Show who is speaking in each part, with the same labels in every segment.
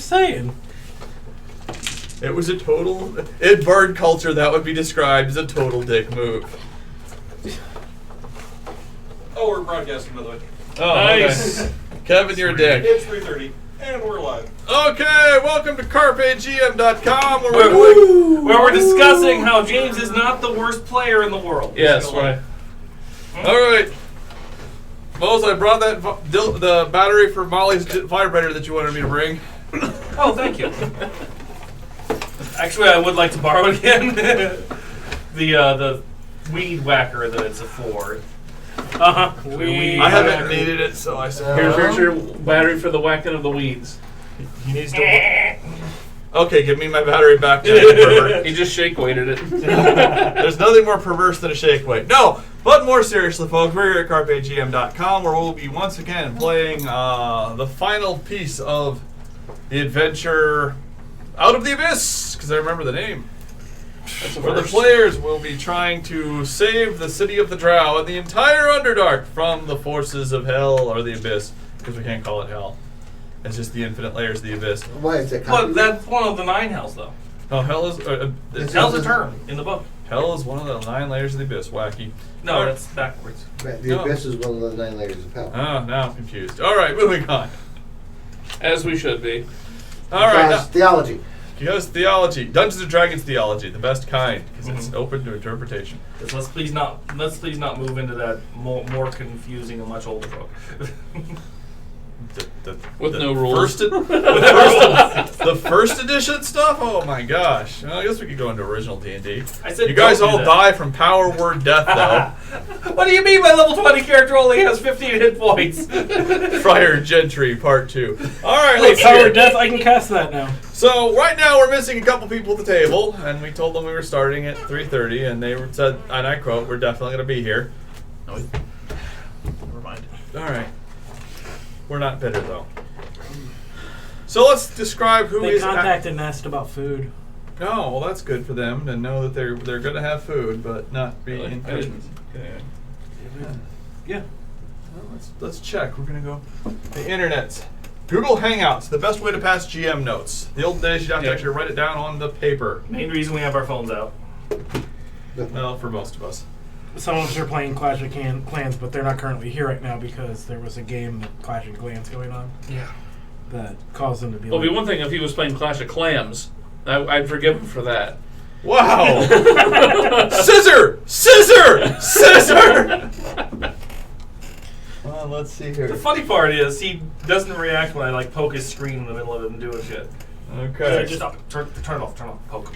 Speaker 1: just saying.
Speaker 2: It was a total... In bird culture, that would be described as a total dick move.
Speaker 3: Oh, we're broadcasting, by the way.
Speaker 2: Oh,
Speaker 4: Nice.
Speaker 2: okay. Kevin, you're a dick.
Speaker 3: It's 3:30, and we're live.
Speaker 2: Okay, welcome to CarpeGM.com, where
Speaker 4: we're discussing how James is not the worst player in the world.
Speaker 2: Yes, right. All right. Mose, I brought that the battery for Molly's vibrator that you wanted me to bring.
Speaker 4: Oh, thank you. Actually, I would like to borrow it again. the weed whacker that it's a Ford.
Speaker 2: I haven't needed it, so I said.
Speaker 4: Here's your battery for the whacking of the weeds.
Speaker 3: He needs to.
Speaker 2: Okay, give me my battery back. Pervert.
Speaker 4: He just shake weighted it.
Speaker 2: There's nothing more perverse than a shake weight. No, but more seriously, folks, we're here at CarpeGM.com, where we'll be once again playing the final piece of the adventure Out of the Abyss, because I remember the name. Where the players will be trying to save the city of the Drow and the entire Underdark from the forces of hell or the Abyss, because we can't call it hell. It's just the infinite layers of the Abyss.
Speaker 5: Why is that?
Speaker 4: But that's one of the 9 hells, though.
Speaker 2: Oh, hell is...
Speaker 4: Hell's a term in the book.
Speaker 2: Hell is one of the 9 layers of the Abyss. Wacky.
Speaker 4: No, that's backwards.
Speaker 5: Right, the Abyss is one of the 9 layers of hell.
Speaker 2: Oh, now I'm confused. All right, moving on.
Speaker 4: As we should be.
Speaker 2: All right.
Speaker 5: Because theology.
Speaker 2: Because theology. Dungeons & Dragons theology. The best kind. Because it's open to interpretation.
Speaker 4: Let's please not move into that more confusing and much older book. With no rules.
Speaker 2: The first edition stuff? Oh my gosh. Well, I guess we could go into original D&D.
Speaker 4: I said
Speaker 2: you guys
Speaker 4: don't do
Speaker 2: all
Speaker 4: that.
Speaker 2: die from power word death, though.
Speaker 4: What do you mean my level 20 character only has 15 hit points?
Speaker 2: Friar Gentry Part 2. All right, let's
Speaker 1: Power
Speaker 2: see
Speaker 1: of
Speaker 2: it.
Speaker 1: Death, I can cast that now.
Speaker 2: So right now we're missing a couple people at the table, and we told them we were starting at 3:30, and they said, and I quote, "We're definitely going to be here."
Speaker 3: No, never mind.
Speaker 2: All right. We're not bitter, though. So let's describe who
Speaker 1: They
Speaker 2: is...
Speaker 1: contacted and asked about food.
Speaker 2: Oh, well, that's good for them to know that they're going to have food, but not be in prison.
Speaker 1: Yeah.
Speaker 2: Well, let's check. We're going to go... The internet. Google Hangouts, the best way to pass GM notes. The old days, you'd have to actually write it down on the paper.
Speaker 4: Main reason we have our phones out.
Speaker 2: Well, for most of us.
Speaker 1: Some of us are playing Clash of Clans, but they're not currently here right now because there was a game, Clash of Clans, going on.
Speaker 4: Yeah.
Speaker 1: That caused them to be
Speaker 6: Well, it'd be one thing if he was playing Clash of Clams. I'd forgive him for that.
Speaker 2: Wow! Scissor! Scissor! Scissor! Well, let's see here.
Speaker 4: The funny part is he doesn't react when I poke his screen in the middle of him doing shit.
Speaker 2: Okay.
Speaker 4: Just turn it off, poke.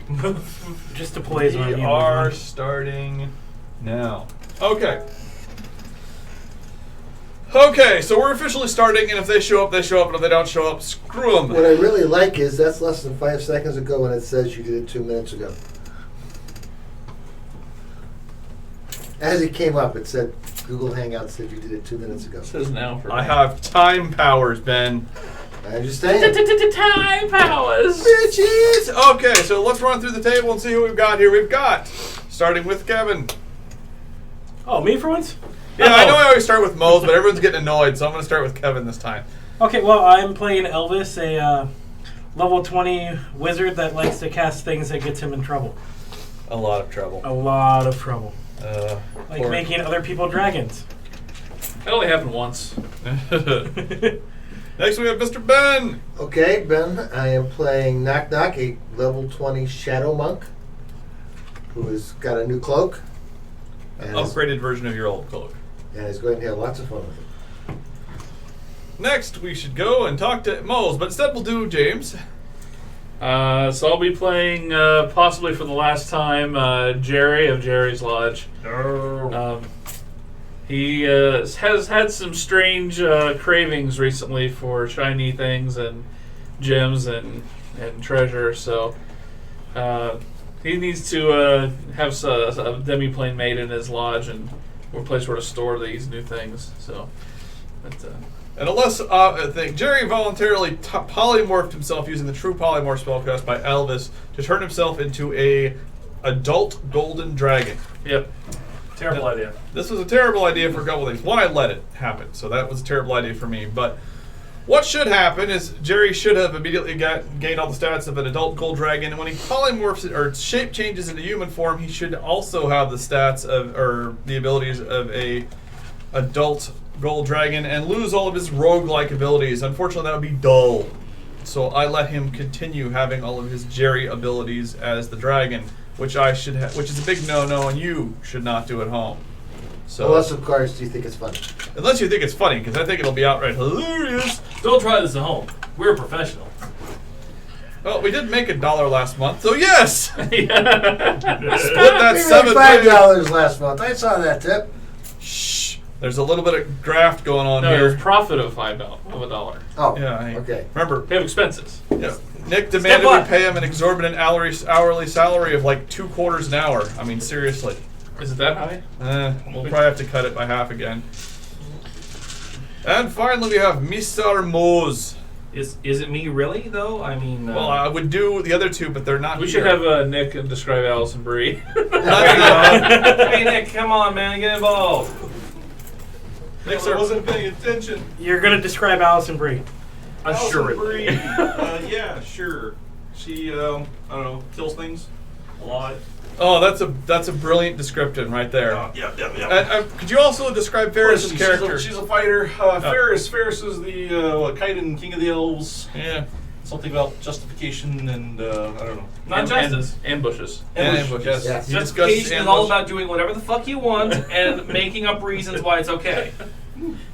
Speaker 1: Just to play
Speaker 2: We are starting now. Okay. Okay, so we're officially starting, and if they show up, they show up, and if they don't show up, screw them.
Speaker 5: What I really like is that's less than 5 seconds ago when it says you did it 2 minutes ago. As it came up, it said Google Hangouts said you did it 2 minutes ago.
Speaker 6: It says now for
Speaker 2: I have time powers, Ben.
Speaker 5: I understand.
Speaker 6: time powers.
Speaker 2: Bitches! Okay, so let's run through the table and see who we've got here. We've got, starting with Kevin.
Speaker 1: Oh, me for once?
Speaker 2: Yeah, I know I always start with Mose, but everyone's getting annoyed, so I'm going to start with Kevin this time.
Speaker 1: Okay, well, I'm playing Elvis, a level 20 wizard that likes to cast things that gets him in trouble.
Speaker 2: A lot of trouble.
Speaker 1: A lot of trouble. Like
Speaker 2: poor-
Speaker 1: making other people dragons.
Speaker 6: That only happened once.
Speaker 2: Next we have Mr. Ben.
Speaker 5: Okay, Ben, I am playing Knock Knock, a level 20 Shadow Monk who has got a new cloak. And
Speaker 2: Upgraded version of your old cloak.
Speaker 5: and is going to have lots of fun with it.
Speaker 2: Next we should go and talk to Mose, but instead we'll do James.
Speaker 6: So I'll be playing, possibly for the last time, Jerry of Jerry's Lodge. He has had some strange cravings recently for shiny things and gems and treasure, so he needs to have a demi-plane made in his lodge and a place where to store these new things. So,
Speaker 2: And unless I think Jerry voluntarily polymorphed himself using the true polymorph spellcast by Elvis to turn himself into a adult golden dragon.
Speaker 4: Yep. Terrible idea.
Speaker 2: This was a terrible idea for a couple of things. One, I let it happen, so that was a terrible idea for me. But what should happen is Jerry should have immediately gained all the stats of an adult gold dragon, and when he polymorphs or shape changes into human form, he should also have the stats of or the abilities of a adult gold dragon and lose all of his roguelike abilities. Unfortunately, that would be dull. So I let him continue having all of his Jerry abilities as the dragon, which I should which is a big no-no, and you should not do at home. So
Speaker 5: Unless, of course, you think it's funny.
Speaker 2: unless you think it's funny, because I think it'll be outright hilarious.
Speaker 4: Don't try this at home. We're professional.
Speaker 2: Well, we did make $1 last month, so yes. Split
Speaker 5: We
Speaker 2: that
Speaker 5: made
Speaker 2: 7
Speaker 5: $5 last month. I saw that tip.
Speaker 2: Shh. There's a little bit of graft going on
Speaker 6: No, it was
Speaker 2: here.
Speaker 6: profit of $1.
Speaker 5: Oh,
Speaker 2: Yeah.
Speaker 5: okay.
Speaker 2: Remember,
Speaker 6: They have expenses.
Speaker 2: yeah, Nick demanded we
Speaker 1: one.
Speaker 2: pay him an exorbitant hourly salary of like $2 an hour. I mean, seriously.
Speaker 6: Is it that high?
Speaker 2: We'll probably have to cut it by half again. And finally, we have Mr. Mose.
Speaker 4: Is it me really though? I mean,
Speaker 2: Well, I would do the other two, but they're not
Speaker 6: We
Speaker 2: here.
Speaker 6: should have Nick describe Allison Brie.
Speaker 4: hey Nick, come on, man, get involved.
Speaker 3: Nick, I wasn't paying attention.
Speaker 1: You're gonna describe Allison Brie.
Speaker 3: Allison Brie. Yeah, sure. She, I don't know, kills things a lot.
Speaker 2: Oh, that's a brilliant description right there.
Speaker 3: Yeah.
Speaker 2: And could you also describe Ferris's character?
Speaker 3: She's a fighter. Ferris is the Kaiden, King of the Elves.
Speaker 2: Yeah.
Speaker 3: Something about justification and I don't know.
Speaker 4: Not justice.
Speaker 6: Ambushes.
Speaker 2: And
Speaker 3: Ambush,
Speaker 2: ambush.
Speaker 3: yes.
Speaker 2: He discusses
Speaker 4: Justification is all
Speaker 2: ambush.
Speaker 4: about doing whatever the fuck you want and making up reasons why it's okay.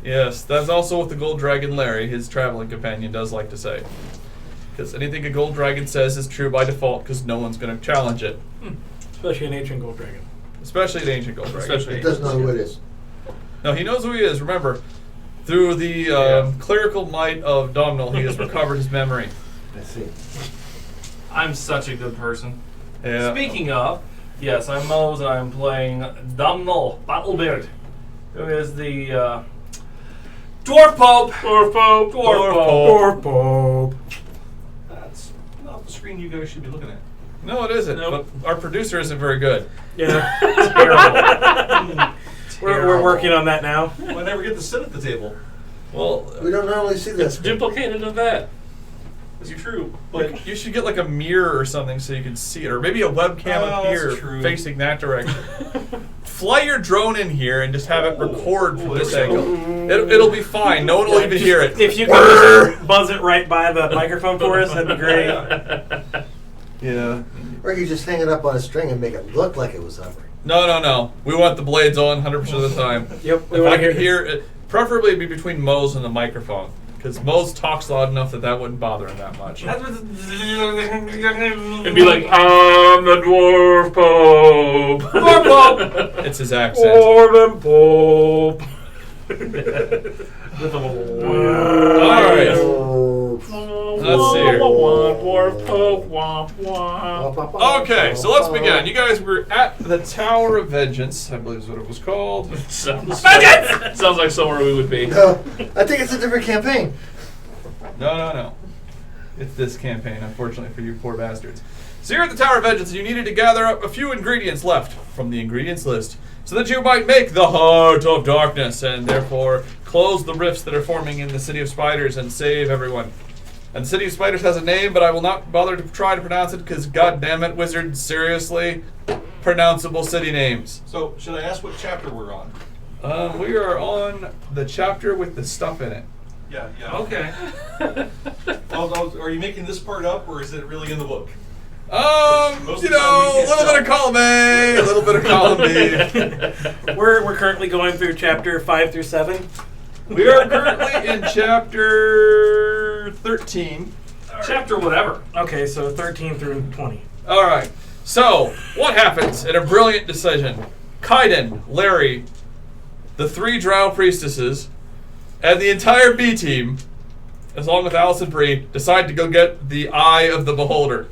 Speaker 2: Yes, that's also what the Gold Dragon Larry, his traveling companion, does like to say. Because anything a Gold Dragon says is true by default, because no one's going to challenge it.
Speaker 1: Especially an ancient gold dragon.
Speaker 2: Especially an ancient Gold Dragon.
Speaker 6: Especially-
Speaker 5: It doesn't know who it is.
Speaker 2: No, he knows who he is. Remember, through the clerical might of Domhnall, he has recovered his memory.
Speaker 5: I see.
Speaker 4: I'm such a good person.
Speaker 2: Yeah.
Speaker 4: Speaking of, yes, I'm Mose and I'm playing Domhnall Battlebeard, who is the Dwarf Pope.
Speaker 6: Dwarf Pope.
Speaker 4: Dwarf Pope.
Speaker 1: Or Pope.
Speaker 3: That's not the screen you guys should be looking at.
Speaker 2: No, it isn't.
Speaker 6: Nope.
Speaker 2: But our producer isn't very good.
Speaker 1: Yeah.
Speaker 4: Terrible.
Speaker 1: We're working on that now.
Speaker 3: Well, I never get to sit at the table.
Speaker 2: Well,
Speaker 5: We don't normally see this.
Speaker 6: Duplicated of that.
Speaker 3: That's true.
Speaker 2: like you should get like a mirror or something so you can see it, or maybe a webcam
Speaker 3: Oh,
Speaker 2: up
Speaker 3: that's
Speaker 2: here
Speaker 3: true.
Speaker 2: facing that direction. Fly your drone in here and just have it record from this
Speaker 3: there we go.
Speaker 2: angle. It'll be fine. No one will even hear it.
Speaker 1: If you could just buzz it right by the microphone for us, that'd be great.
Speaker 2: Yeah.
Speaker 5: Or you just hang it up on a string and make it look like it was hovering.
Speaker 2: No. We want the blades on 100% of the time.
Speaker 1: Yep. We
Speaker 2: If I
Speaker 1: want to
Speaker 2: could hear it, preferably it'd be between Mose and the microphone. Because Mose talks loud enough that wouldn't bother him that much.
Speaker 6: It'd be like, I'm the Dwarf Pope.
Speaker 4: Dwarf Pope.
Speaker 2: It's his accent.
Speaker 1: Dwarven Pope.
Speaker 4: With a
Speaker 2: Alright. Let's see here.
Speaker 6: Dwarf Pope. Womp womp.
Speaker 2: Okay, so let's begin. You guys were at the Tower of Vengeance, I believe is what it was called.
Speaker 6: Sounds like somewhere we would be.
Speaker 5: No, I think it's a different campaign.
Speaker 2: No. It's this campaign, unfortunately for you poor bastards. So you're at the Tower of Vengeance, and you needed to gather up a few ingredients left from the ingredients list, so that you might make the Heart of Darkness, and therefore close the rifts that are forming in the City of Spiders and save everyone. And the City of Spiders has a name, but I will not bother to try to pronounce it, because goddammit, wizard, seriously, pronounceable city names.
Speaker 3: So, should I ask what chapter we're on?
Speaker 2: We are on the chapter with the stuff in it.
Speaker 3: Yeah.
Speaker 4: Okay.
Speaker 3: Are you making this part up, or is it really in the book? Most
Speaker 2: You
Speaker 3: of the time we
Speaker 2: know, a
Speaker 3: can't
Speaker 2: little bit of
Speaker 3: tell.
Speaker 2: column A, a little bit of column B.
Speaker 1: We're currently going through chapter 5 through 7.
Speaker 2: We are currently in chapter 13.
Speaker 4: Chapter whatever.
Speaker 1: Okay, so 13 through 20.
Speaker 2: All right. So, what happens in a brilliant decision? Kaiden, Larry, the 3 Drow priestesses, and the entire B team, along with Allison Brie, decide to go get the Eye of the Beholder.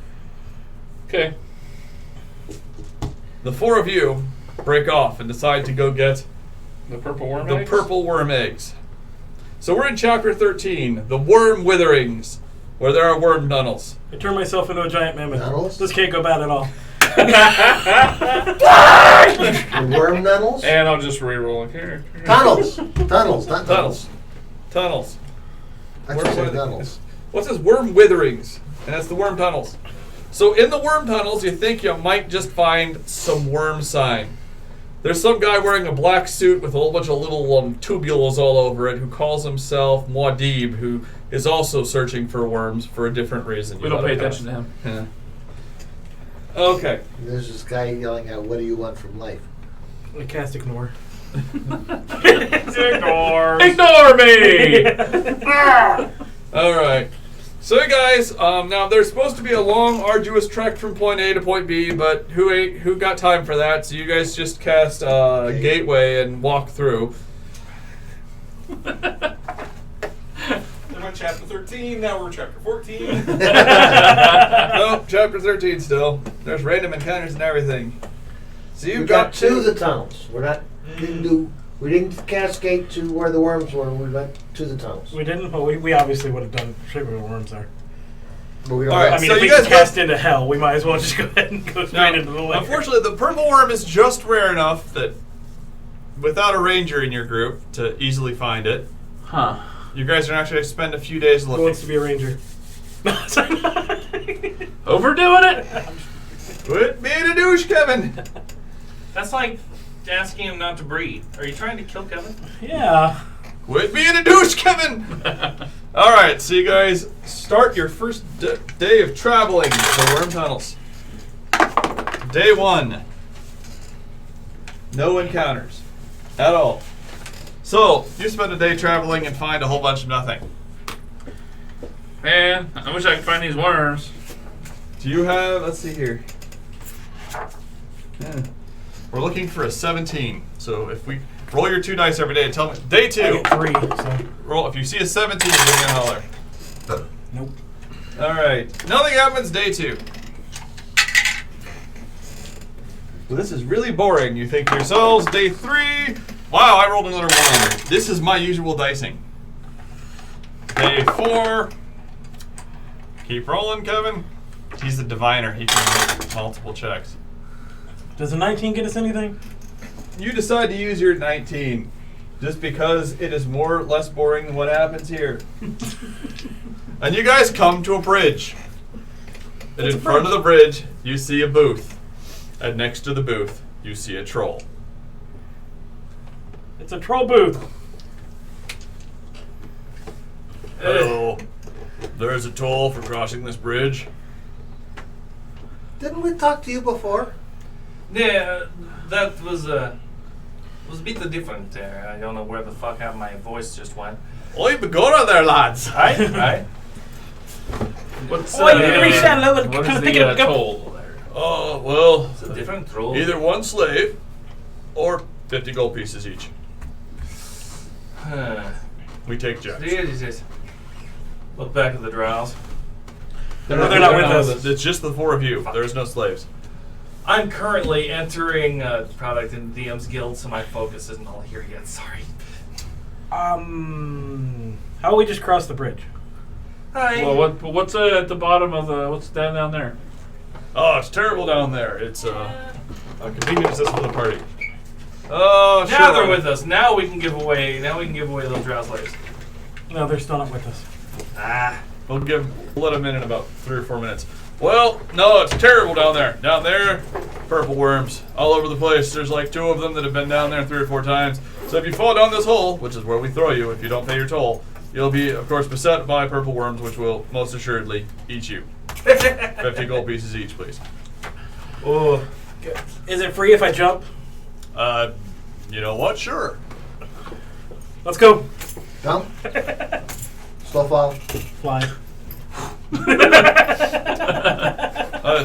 Speaker 6: Okay.
Speaker 2: The 4 of you break off and decide to go get
Speaker 6: The purple worm
Speaker 2: the
Speaker 6: eggs?
Speaker 2: purple worm eggs. So we're in chapter 13, the worm witherings, where there are worm tunnels.
Speaker 1: I turned myself into a giant mammoth.
Speaker 5: Tunnels?
Speaker 1: This can't go bad at all.
Speaker 5: The worm tunnels?
Speaker 6: And I'll just re-roll a character.
Speaker 5: Tunnels, not tunnels.
Speaker 2: Tunnels.
Speaker 5: I just said tunnels.
Speaker 2: What's this? Worm witherings. And that's the worm tunnels. So in the worm tunnels, you think you might just find some worm sign. There's some guy wearing a black suit with a whole bunch of little tubules all over it who calls himself Muad'Dib, who is also searching for worms for a different reason.
Speaker 6: We don't pay attention to him.
Speaker 2: Yeah. Okay.
Speaker 5: And there's this guy yelling out, "What do you want from life?"
Speaker 1: I cast ignore.
Speaker 6: Ignore me!
Speaker 2: All right. So guys, now there's supposed to be a long, arduous trek from point A to point B, but who got time for that? So you guys just cast Gateway and walk through.
Speaker 3: They went chapter 13, now we're chapter 14.
Speaker 2: Nope, chapter 13 still. There's random encounters and everything. So
Speaker 5: We
Speaker 2: you've
Speaker 5: got to the tunnels. We didn't cascade to where the worms were. We went to the tunnels.
Speaker 1: We didn't, but we obviously would have done straight where the worms are.
Speaker 5: But we don't
Speaker 2: All right,
Speaker 1: I mean,
Speaker 2: so
Speaker 1: if
Speaker 2: you
Speaker 1: we
Speaker 2: guys
Speaker 1: can cast into hell, we might as well just go ahead and go straight
Speaker 2: Now,
Speaker 1: into the lair.
Speaker 2: unfortunately, the purple worm is just rare enough that without a ranger in your group to easily find it,
Speaker 6: Huh.
Speaker 2: you guys are actually going to spend a few days
Speaker 1: Who
Speaker 2: looking.
Speaker 1: wants to be a ranger?
Speaker 6: Overdoing it?
Speaker 2: Quit being a douche, Kevin.
Speaker 4: That's like asking him not to breathe. Are you trying to kill Kevin?
Speaker 1: Yeah.
Speaker 2: Quit being a douche, Kevin. All right, so you guys start your first day of traveling the worm tunnels. Day 1. No encounters at all. So you spend a day traveling and find a whole bunch of nothing.
Speaker 6: Man, I wish I could find these worms.
Speaker 2: Do you have? Let's see here. Yeah. We're looking for a 17. So if we roll your 2 dice every day and tell me day 2.
Speaker 1: I get 3, so.
Speaker 2: Roll. If you see a 17, give me a holler.
Speaker 1: Nope.
Speaker 2: All right. Nothing happens day 2. Well, this is really boring. You think to yourselves, day 3. Wow, I rolled another 1. This is my usual dicing. Day 4. Keep rolling, Kevin. He's the diviner. He can make multiple checks.
Speaker 1: Does a 19 get us anything?
Speaker 2: You decide to use your 19 just because it is more or less boring than what happens here. And you guys come to a bridge. And in front of the bridge, you see a booth. And next to the booth, you see a troll.
Speaker 1: It's a troll booth.
Speaker 2: Hello. There's a toll for crossing this bridge.
Speaker 5: Didn't we talk to you before?
Speaker 4: Yeah, that was a bit different there. I don't know where the fuck how my voice just went.
Speaker 2: Oi, begorra there, lads.
Speaker 4: Right?
Speaker 6: What's
Speaker 1: Oh, wait, reach down low and
Speaker 6: what
Speaker 1: kind
Speaker 6: is
Speaker 1: of pick
Speaker 6: the
Speaker 1: it up.
Speaker 6: toll there?
Speaker 2: Oh, well,
Speaker 4: It's a different troll.
Speaker 2: either 1 slave or 50 gold pieces each. We take jacks.
Speaker 4: Jesus. Look back at the drows.
Speaker 1: They're not with us.
Speaker 2: It's just the 4 of you. There's no slaves.
Speaker 4: I'm currently entering a product in DM's Guild, so my focus isn't all here yet. Sorry.
Speaker 1: How about we just cross the bridge?
Speaker 4: Hi.
Speaker 6: Well, what's at the bottom of the? What's down there?
Speaker 2: Oh, it's terrible down there. It's a convenient system for the party. Oh, sure.
Speaker 4: Now they're with us. Now we can give away. Those drow slaves.
Speaker 1: No, they're still not with us.
Speaker 2: We'll let them in about 3 or 4 minutes. Well, no, it's terrible down there. Down there, purple worms all over the place. There's like 2 of them that have been down there 3 or 4 times. So if you fall down this hole, which is where we throw you if you don't pay your toll, you'll be, of course, beset by purple worms, which will most assuredly eat you. 50 gold pieces each, please.
Speaker 1: Oh. Is it free if I jump?
Speaker 2: You know what? Sure.
Speaker 1: Let's go.
Speaker 5: Jump. Slow fall.
Speaker 1: Fly.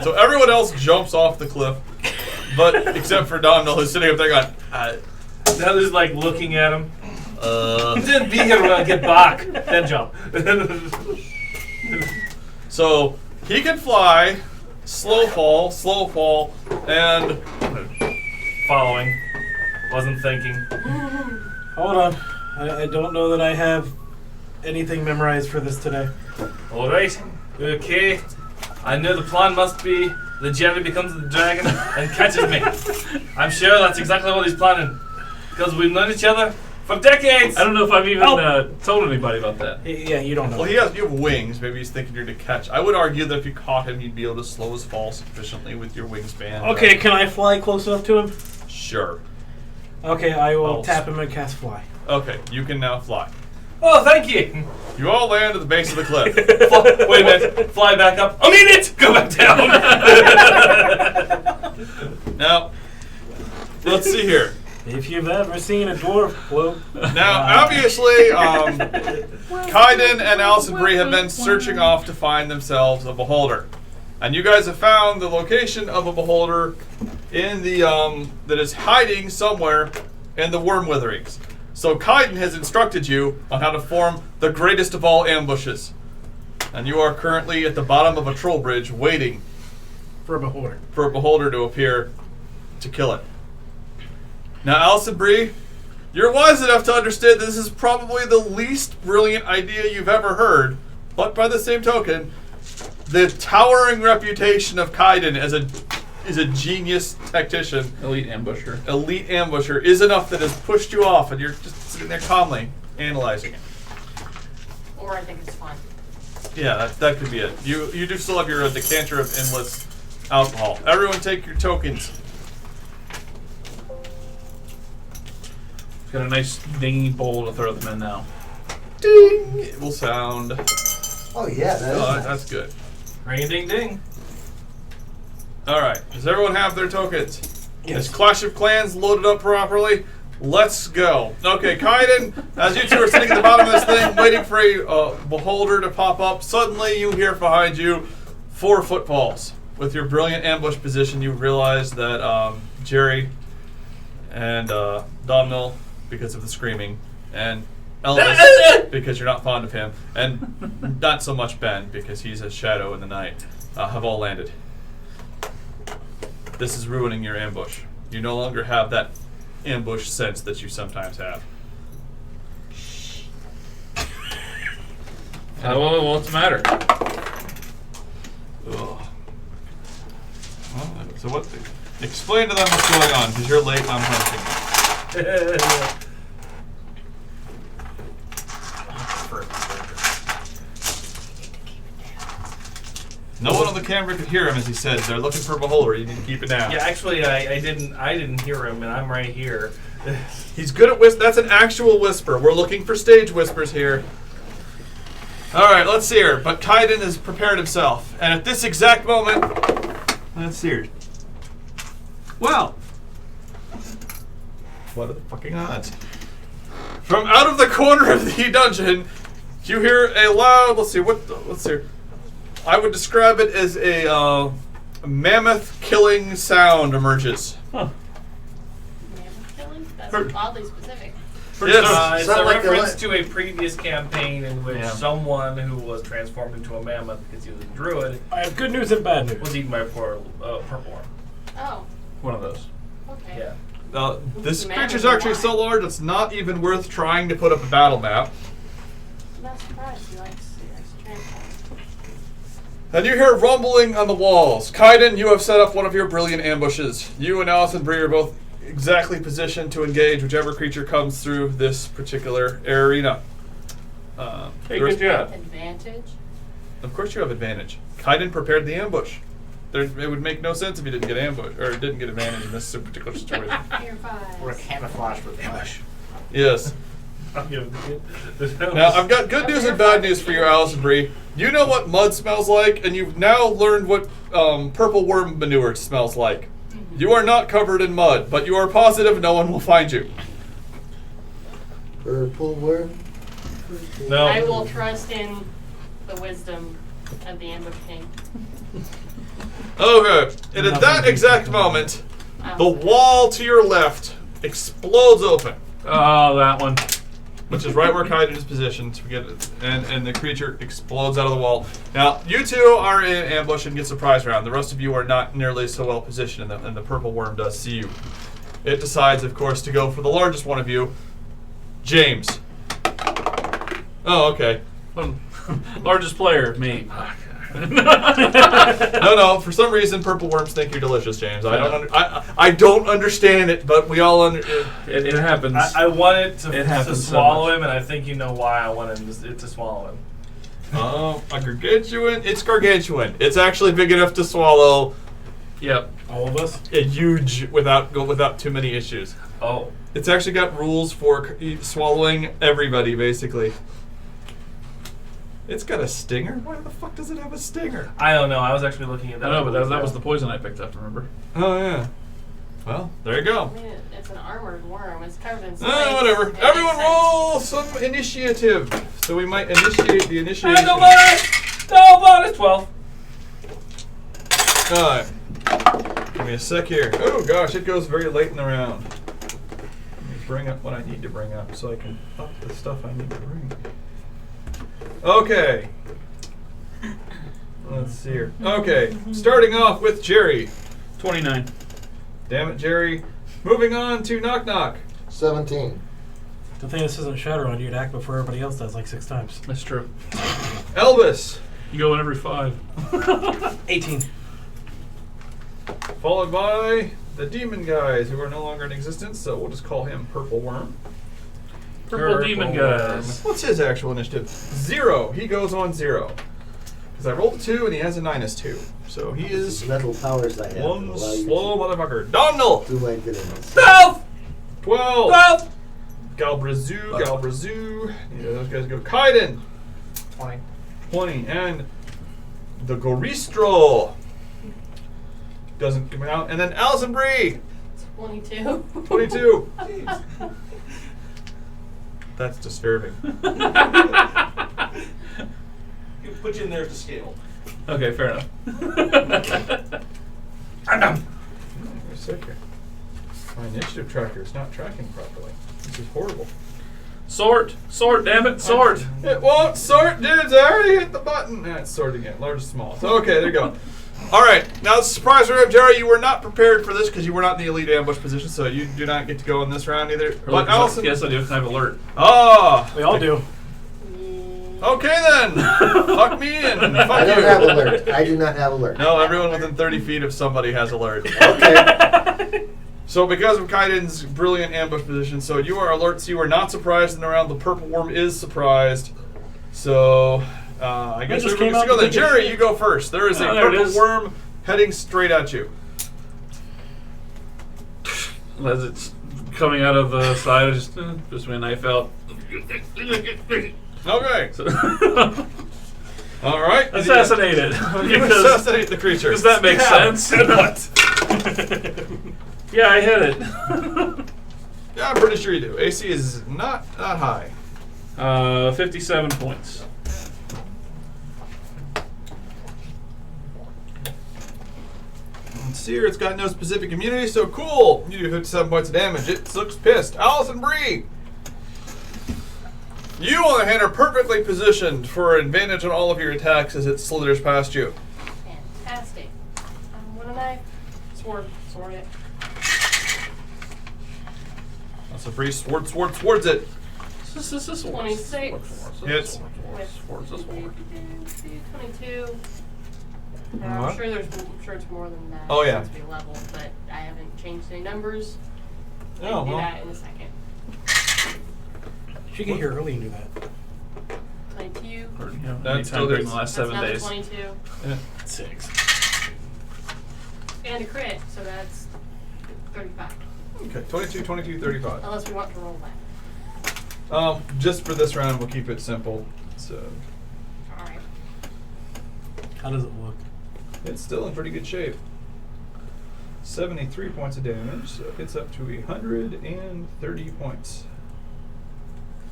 Speaker 2: So everyone else jumps off the cliff, but except for Domhnall, who's sitting up there going,
Speaker 4: Now there's like looking at him.
Speaker 2: uh.
Speaker 4: Be here when I get back. Then jump.
Speaker 2: So he can fly, slow fall, and
Speaker 4: Following. Wasn't thinking.
Speaker 1: Hold on. I don't know that I have anything memorized for this today.
Speaker 4: Alright. Okay. I know the plan must be the jelly becomes the dragon and catches me. I'm sure that's exactly what he's planning. Because we've known each other For decades!
Speaker 6: I don't know if I've even
Speaker 1: Help.
Speaker 6: told anybody about that.
Speaker 1: Yeah, you don't know.
Speaker 2: Well, you have wings. Maybe he's thinking you're to catch. I would argue that if you caught him, you'd be able to slow his fall sufficiently with your wingspan.
Speaker 1: Okay, can I fly close enough to him?
Speaker 2: Sure.
Speaker 1: Okay, I will
Speaker 2: Oh.
Speaker 1: tap him and cast fly.
Speaker 2: Okay, you can now fly.
Speaker 4: Oh, thank you!
Speaker 2: You all land at the base of the cliff.
Speaker 4: Wait a minute. Fly back up. I mean it! Go back down!
Speaker 2: Now, let's see here.
Speaker 1: If you've ever seen a dwarf float.
Speaker 2: Now, obviously, Kaiden and Alison Brie have been searching off to find themselves a beholder. And you guys have found the location of a beholder in the that is hiding somewhere in the worm witherings. So Kaiden has instructed you on how to form the greatest of all ambushes. And you are currently at the bottom of a troll bridge waiting
Speaker 1: For a beholder.
Speaker 2: for a beholder to appear to kill it. Now, Alison Brie, you're wise enough to understand this is probably the least brilliant idea you've ever heard, but by the same token, the towering reputation of Kaiden as a genius tactician,
Speaker 6: Elite ambusher.
Speaker 2: elite ambusher, is enough that has pushed you off, and you're just sitting there calmly analyzing it.
Speaker 7: Or I think it's fun.
Speaker 2: Yeah, that could be it. You do still have your decanter of endless alcohol. Everyone, take your tokens.
Speaker 6: Got a nice dingy bowl to throw them in now.
Speaker 2: Ding! It will sound.
Speaker 5: Oh yeah, that is
Speaker 2: Oh,
Speaker 5: nice.
Speaker 2: that's good.
Speaker 4: Ring a ding ding.
Speaker 2: All right. Does everyone have their tokens?
Speaker 1: Yes.
Speaker 2: Is Clash of Clans loaded up properly? Let's go. Okay, Kaiden, as you two are sitting at the bottom of this thing, waiting for a beholder to pop up, suddenly you hear behind you 4 footfalls. With your brilliant ambush position, you realize that Jerry and Domhnall, because of the screaming, and Elvis, because you're not fond of him, and not so much Ben, because he's a shadow in the night, have all landed. This is ruining your ambush. You no longer have that ambush sense that you sometimes have.
Speaker 6: What's the matter?
Speaker 2: Ugh. Well, so what? Explain to them what's going on, because you're late. I'm hunting. No one on the camera could hear him as he said, "They're looking for a beholder. You need to keep it down."
Speaker 4: Yeah, actually, I didn't hear him, and I'm right here.
Speaker 2: He's good at whisper. That's an actual whisper. We're looking for stage whispers here. All right, let's see here. But Kaiden has prepared himself, and at this exact moment, let's see here. Well, what are the fucking odds? From out of the corner of the dungeon, you hear a loud. Let's see. Let's see. I would describe it as a mammoth killing sound emerges.
Speaker 6: Huh.
Speaker 7: Mammoth killing? That's oddly specific.
Speaker 2: Yes.
Speaker 4: It's
Speaker 5: Sound
Speaker 4: a
Speaker 5: like a
Speaker 4: reference
Speaker 5: li-
Speaker 4: to a previous campaign in which
Speaker 6: Yeah.
Speaker 4: someone who was transformed into a mammoth because he was a druid
Speaker 1: I have good news and bad news.
Speaker 4: was eaten by a purple worm.
Speaker 7: Oh,
Speaker 6: One of those.
Speaker 7: okay.
Speaker 4: Yeah.
Speaker 2: This
Speaker 7: Mammoth
Speaker 2: creature's actually
Speaker 7: alive.
Speaker 2: so large it's not even worth trying to put up a battle map.
Speaker 7: I'm not surprised. He likes to transform.
Speaker 2: And you hear rumbling on the walls. Kaiden, you have set up one of your brilliant ambushes. You and Alison Brie are both exactly positioned to engage whichever creature comes through this particular arena.
Speaker 6: Hey,
Speaker 2: the rest-
Speaker 6: good job.
Speaker 7: Advantage?
Speaker 2: Of course you have advantage. Kaiden prepared the ambush. It would make no sense if you didn't get ambush or didn't get advantage in this particular situation.
Speaker 7: Here,
Speaker 5: We're
Speaker 7: 5.
Speaker 5: camouflage with ambush.
Speaker 2: Yes.
Speaker 4: I'll give him the good.
Speaker 2: Now, I've got good news and bad news for you, Alison Brie. You know what mud smells like, and you've now learned what purple worm manure smells like. You are not covered in mud, but you are positive no one will find you.
Speaker 5: Purple worm.
Speaker 4: No.
Speaker 7: I will trust in the wisdom of the Ambush King.
Speaker 2: Okay, and at that exact moment,
Speaker 7: Oh.
Speaker 2: the wall to your left explodes open,
Speaker 6: Oh, that one.
Speaker 2: which is right where Kaiden is positioned. Forget it. And the creature explodes out of the wall. Now, you two are in ambush and get surprise round. The rest of you are not nearly so well positioned, and the purple worm does see you. It decides, of course, to go for the largest one of you, James. Oh, okay.
Speaker 6: Largest player, me.
Speaker 2: No. For some reason, purple worms think you're delicious, James. I don't understand it, but we all
Speaker 6: It happens.
Speaker 4: I wanted to,
Speaker 6: It happens so
Speaker 4: swallow
Speaker 6: much.
Speaker 4: him, and I think you know why I wanted it to swallow him.
Speaker 2: A gargantuan. It's gargantuan. It's actually big enough to swallow.
Speaker 6: Yep.
Speaker 1: All of us.
Speaker 2: A huge without too many issues.
Speaker 4: Oh.
Speaker 2: It's actually got rules for swallowing everybody, basically. It's got a stinger? Why the fuck does it have a stinger?
Speaker 4: I don't know. I was actually looking at that.
Speaker 6: I know, but that was the poison I picked up, remember?
Speaker 2: Oh, yeah. Well, there you go.
Speaker 7: I mean, it's an armored worm. It's covered in spikes.
Speaker 2: Whatever.
Speaker 7: It
Speaker 2: Everyone
Speaker 7: makes
Speaker 2: roll some initiative. So we might initiate the initiation.
Speaker 4: Hey, no bonus! 12.
Speaker 2: Alright. Give me a sec here. Oh gosh, it goes very late in the round. Let me bring up what I need to bring up so I can up the stuff I need to bring. Okay. Let's see here. Okay, starting off with Jerry.
Speaker 6: 29.
Speaker 2: Damn it, Jerry. Moving on to Knock Knock.
Speaker 5: 17.
Speaker 1: The thing this isn't Shadowrun, you'd act before everybody else does like 6 times.
Speaker 6: That's true.
Speaker 2: Elvis.
Speaker 6: You go in every 5.
Speaker 1: 18.
Speaker 2: Followed by the demon guys who are no longer in existence, so we'll just call him Purple Worm.
Speaker 6: Purple demon guys.
Speaker 2: What's his actual initiative? 0. He goes on 0. Because I rolled a 2 and he has a -2. So he is
Speaker 5: Mental powers I have.
Speaker 2: one
Speaker 5: allow you
Speaker 2: slow motherfucker. Domhnall!
Speaker 5: to do my biddings.
Speaker 4: 12!
Speaker 2: 12.
Speaker 4: 12!
Speaker 2: Galbrazu. Yeah, those guys go. Kaiden.
Speaker 1: 20.
Speaker 2: 20. And the Goristro. Doesn't come out. And then Alison Brie.
Speaker 7: 22.
Speaker 2: 22. That's disturbing.
Speaker 3: Put you in there to scale.
Speaker 6: Okay, fair enough.
Speaker 4: I'm done.
Speaker 2: Wait a second. My initiative tracker is not tracking properly. This is horrible.
Speaker 6: Sort, damn it, sort.
Speaker 2: It won't sort, dudes. I already hit the button. It's sorting again. Large and small. So, okay, there you go. All right. Now, the surprise round, Jerry, you were not prepared for this because you were not in the elite ambush position, so you do not get to go in this round either. But Allison.
Speaker 6: Yes, I do. I have alert.
Speaker 2: Oh.
Speaker 1: We all do.
Speaker 2: Okay, then. Fuck me and fuck
Speaker 5: I don't
Speaker 2: you.
Speaker 5: have alert. I do not have alert.
Speaker 2: No, everyone within 30 feet of somebody has alert.
Speaker 5: Okay.
Speaker 2: So because of Kaiden's brilliant ambush position, so you are alert, so you are not surprised in the round. The purple worm is surprised. So I guess
Speaker 1: just
Speaker 2: everyone
Speaker 1: came
Speaker 2: gets to
Speaker 1: out
Speaker 2: go then.
Speaker 1: the biggest
Speaker 2: Jerry,
Speaker 1: shit.
Speaker 2: you go first. There is a
Speaker 6: Oh, there it
Speaker 2: purple
Speaker 6: is.
Speaker 2: worm heading straight at you.
Speaker 6: As it's coming out of the side, I just my knife out.
Speaker 2: Okay.
Speaker 6: So
Speaker 2: All right.
Speaker 6: assassinated.
Speaker 2: You assassinate the creature.
Speaker 6: Does that make sense? Yeah, I hit it.
Speaker 2: Yeah, I'm pretty sure you do. AC is not that high.
Speaker 6: 57 points.
Speaker 2: Let's see here. It's got no specific immunity, so cool. You do 57 points of damage. It looks pissed. Allison Brie. You, on the hand, are perfectly positioned for advantage on all of your attacks as it slithers past you.
Speaker 7: Fantastic. What a knife. Sword it.
Speaker 2: Allison Brie swords it.
Speaker 6: This is
Speaker 7: 26.
Speaker 2: Hits.
Speaker 7: With 22.
Speaker 2: What?
Speaker 7: I'm sure it's more than that.
Speaker 2: Oh, yeah.
Speaker 7: Since we leveled, but I haven't changed any numbers.
Speaker 2: Oh,
Speaker 7: I can do
Speaker 2: well.
Speaker 7: that in a second.
Speaker 1: She get here early and do that.
Speaker 7: 22.
Speaker 2: That's still
Speaker 6: during
Speaker 2: good.
Speaker 6: the last
Speaker 7: That's
Speaker 6: 7
Speaker 7: another
Speaker 6: days.
Speaker 7: 22.
Speaker 2: Yeah.
Speaker 1: 6.
Speaker 7: And a crit, so that's 35.
Speaker 2: Okay, 22, 22, 35.
Speaker 7: Unless we want to roll that.
Speaker 2: Just for this round, we'll keep it simple. So
Speaker 7: Alright.
Speaker 1: How does it look?
Speaker 2: it's still in pretty good shape. 73 points of damage, so it's up to 130 points.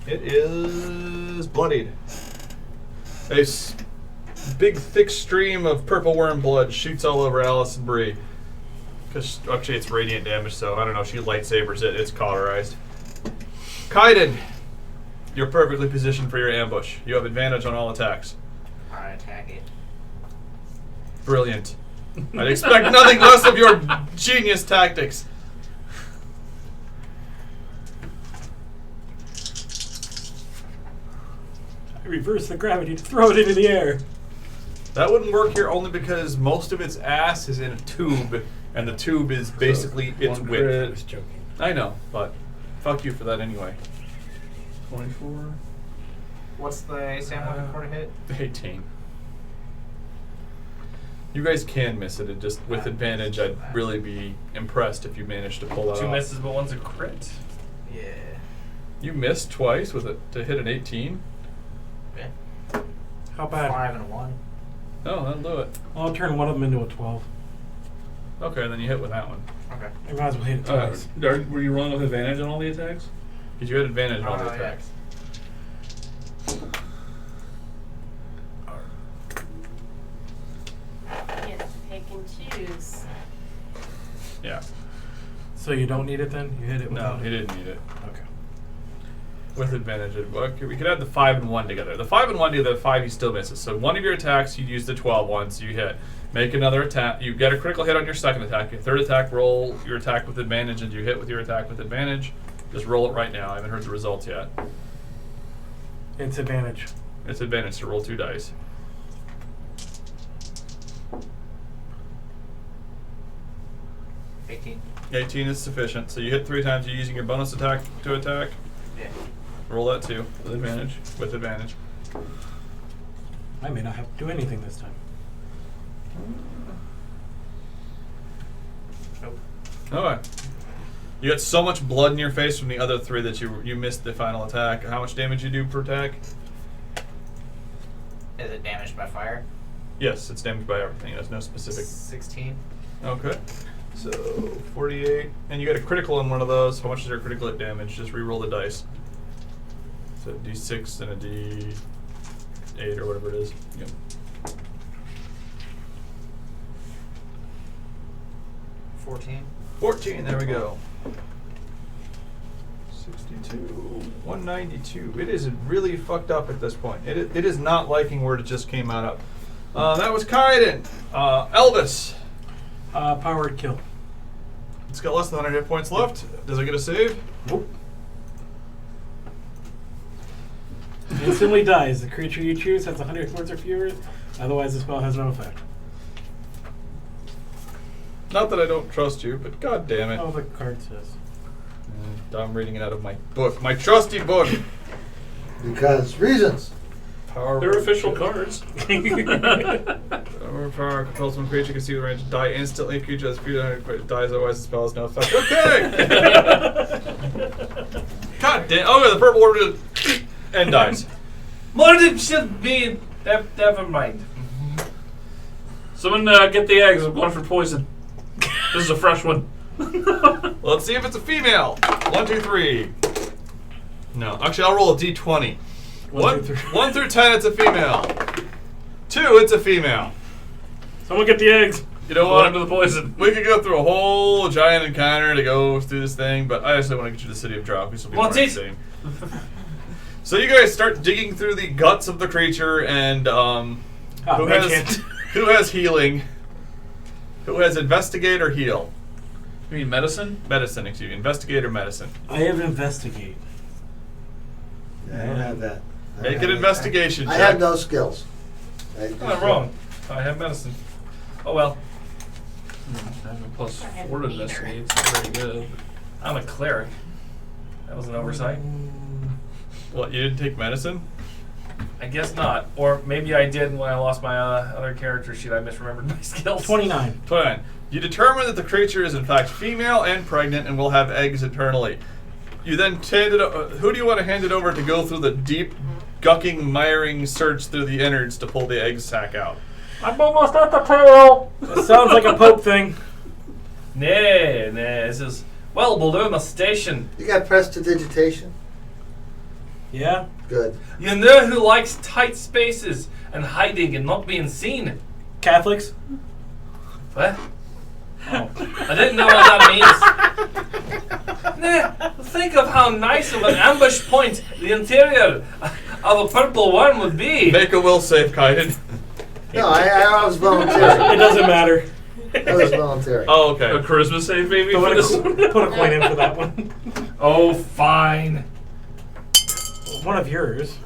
Speaker 2: It is bloodied. A big, thick stream of purple worm blood shoots all over Allison Brie. Because actually, it's radiant damage, so I don't know. She lightsabers it. It's cauterized. Kaiden, you're perfectly positioned for your ambush. You have advantage on all attacks.
Speaker 1: I attack it.
Speaker 2: Brilliant. I'd expect nothing less of your genius tactics.
Speaker 1: I reverse the gravity to throw it into the air.
Speaker 2: That wouldn't work here only because most of its ass is in a tube, and the tube is basically its
Speaker 6: one
Speaker 2: width.
Speaker 6: crit.
Speaker 1: I was joking.
Speaker 2: I know, but fuck you for that anyway.
Speaker 6: 24.
Speaker 8: What's the AC I'm looking for to hit?
Speaker 2: 18. You guys can miss it. It just with advantage, I'd really be impressed if you managed to pull that
Speaker 4: Two
Speaker 2: off.
Speaker 4: misses, but one's a crit.
Speaker 8: Yeah.
Speaker 2: You missed twice with it to hit an 18.
Speaker 8: Okay.
Speaker 1: How bad?
Speaker 8: 5 and 1.
Speaker 2: Oh, that'll do it.
Speaker 1: I'll turn one of them into a 12.
Speaker 2: Okay, then you hit with that one.
Speaker 8: Okay.
Speaker 1: I might as well hit it twice.
Speaker 6: Were you rolling with advantage on all the attacks?
Speaker 2: Because you had advantage on all the
Speaker 8: Yeah.
Speaker 2: attacks.
Speaker 7: You have to pick and choose.
Speaker 2: Yeah.
Speaker 1: So you don't need it then? You hit it
Speaker 2: No,
Speaker 1: without
Speaker 2: he
Speaker 1: it?
Speaker 2: didn't need it.
Speaker 1: Okay.
Speaker 2: With advantage, we could add the 5 and 1 together. The 5 and 1 together, the 5 he still misses. So one of your attacks, you use the 12 one, so you hit. Make another attack. You get a critical hit on your second attack. Your third attack, roll your attack with advantage, and you hit with your attack with advantage. Just roll it right now. I haven't heard the results yet.
Speaker 1: It's advantage.
Speaker 2: It's advantage, so roll 2 dice.
Speaker 8: 18.
Speaker 2: 18 is sufficient. So you hit 3 times. You're using your bonus attack to attack.
Speaker 8: Yeah.
Speaker 2: Roll that too.
Speaker 6: With advantage.
Speaker 2: With advantage.
Speaker 1: I may not have to do anything this time.
Speaker 8: Nope.
Speaker 2: Okay. You got so much blood in your face from the other 3 that you missed the final attack. How much damage you do per attack?
Speaker 8: Is it damaged by fire?
Speaker 2: Yes, it's damaged by everything. There's no specific.
Speaker 8: 16.
Speaker 2: Okay. So 48, and you got a critical on one of those. How much is your critical hit damage? Just re-roll the dice. So a D6 and a D8 or whatever it is. Yep.
Speaker 8: 14.
Speaker 2: 14. There we go. 62, 192. It is really fucked up at this point. It is not liking where it just came out of. That was Kaiden. Elvis.
Speaker 1: Powered kill.
Speaker 2: It's got less than 100 hit points left. Does it get a save?
Speaker 1: Nope. Instantly dies. The creature you choose has 100 words or fewer. Otherwise, the spell has no effect.
Speaker 2: Not that I don't trust you, but god damn it.
Speaker 1: Oh, the card says.
Speaker 2: I'm reading it out of my book. My trusty book.
Speaker 5: Because reasons.
Speaker 2: Power.
Speaker 6: They're official cards.
Speaker 2: Power compels one creature can see the range to die instantly. Creature has 300 dies, otherwise the spell has no effect. Okay! God damn. Oh, yeah, the purple orb just and dies.
Speaker 4: What should be? Never mind.
Speaker 6: Someone get the eggs. I'm going for poison. This is a fresh one.
Speaker 2: Let's see if it's a female. 1, 2, 3. No, actually, I'll roll a d20.
Speaker 1: 1, 2, 3.
Speaker 2: 1 through 10, it's a female. 2, it's a female.
Speaker 1: Someone get the eggs.
Speaker 2: You know
Speaker 6: One
Speaker 2: what?
Speaker 6: into the poison.
Speaker 2: We could go through a whole giant encounter to go through this thing, but I actually want to get you to the city of Drow, which will be more
Speaker 4: What's it?
Speaker 2: interesting. So you guys start digging through the guts of the creature, and who has healing? Who has investigate or heal?
Speaker 6: You mean medicine?
Speaker 2: Medicine, excuse me. Investigate or medicine.
Speaker 1: I have investigate.
Speaker 5: I don't have that. I
Speaker 2: Make
Speaker 5: don't
Speaker 2: an
Speaker 5: have-
Speaker 2: investigation
Speaker 5: I
Speaker 2: check.
Speaker 5: have no skills.
Speaker 4: I'm wrong. I have medicine. Oh well.
Speaker 6: I have a plus
Speaker 7: I have
Speaker 6: 4 to
Speaker 7: neither.
Speaker 6: investigate. It's very good.
Speaker 4: I'm a cleric. That was an oversight.
Speaker 2: What, you didn't take medicine?
Speaker 4: I guess not. Or maybe I did when I lost my other character sheet. I misremembered my skills.
Speaker 1: 29.
Speaker 2: 29. You determine that the creature is in fact female and pregnant and will have eggs eternally. You then hand it. Who do you want to hand it over to go through the deep, gucking, miring search through the innards to pull the egg sac out?
Speaker 1: I'm almost at the tail. It sounds like a Pope thing.
Speaker 4: Nay, this is well below my station.
Speaker 5: You got prestidigitation?
Speaker 1: Yeah?
Speaker 5: Good.
Speaker 4: You know who likes tight spaces and hiding and not being seen?
Speaker 1: Catholics?
Speaker 4: What? Oh, I didn't know what that means. Nah, think of how nice of an ambush point the interior of a purple worm would be.
Speaker 2: Make a will save, Kaiden.
Speaker 5: No, I was
Speaker 1: It
Speaker 5: volunteering.
Speaker 1: doesn't matter.
Speaker 5: I was volunteering.
Speaker 2: Oh,
Speaker 6: A
Speaker 2: okay.
Speaker 6: charisma save maybe
Speaker 1: Put
Speaker 6: for this one.
Speaker 1: a coin in for that one.
Speaker 4: Oh, fine.
Speaker 1: One of yours.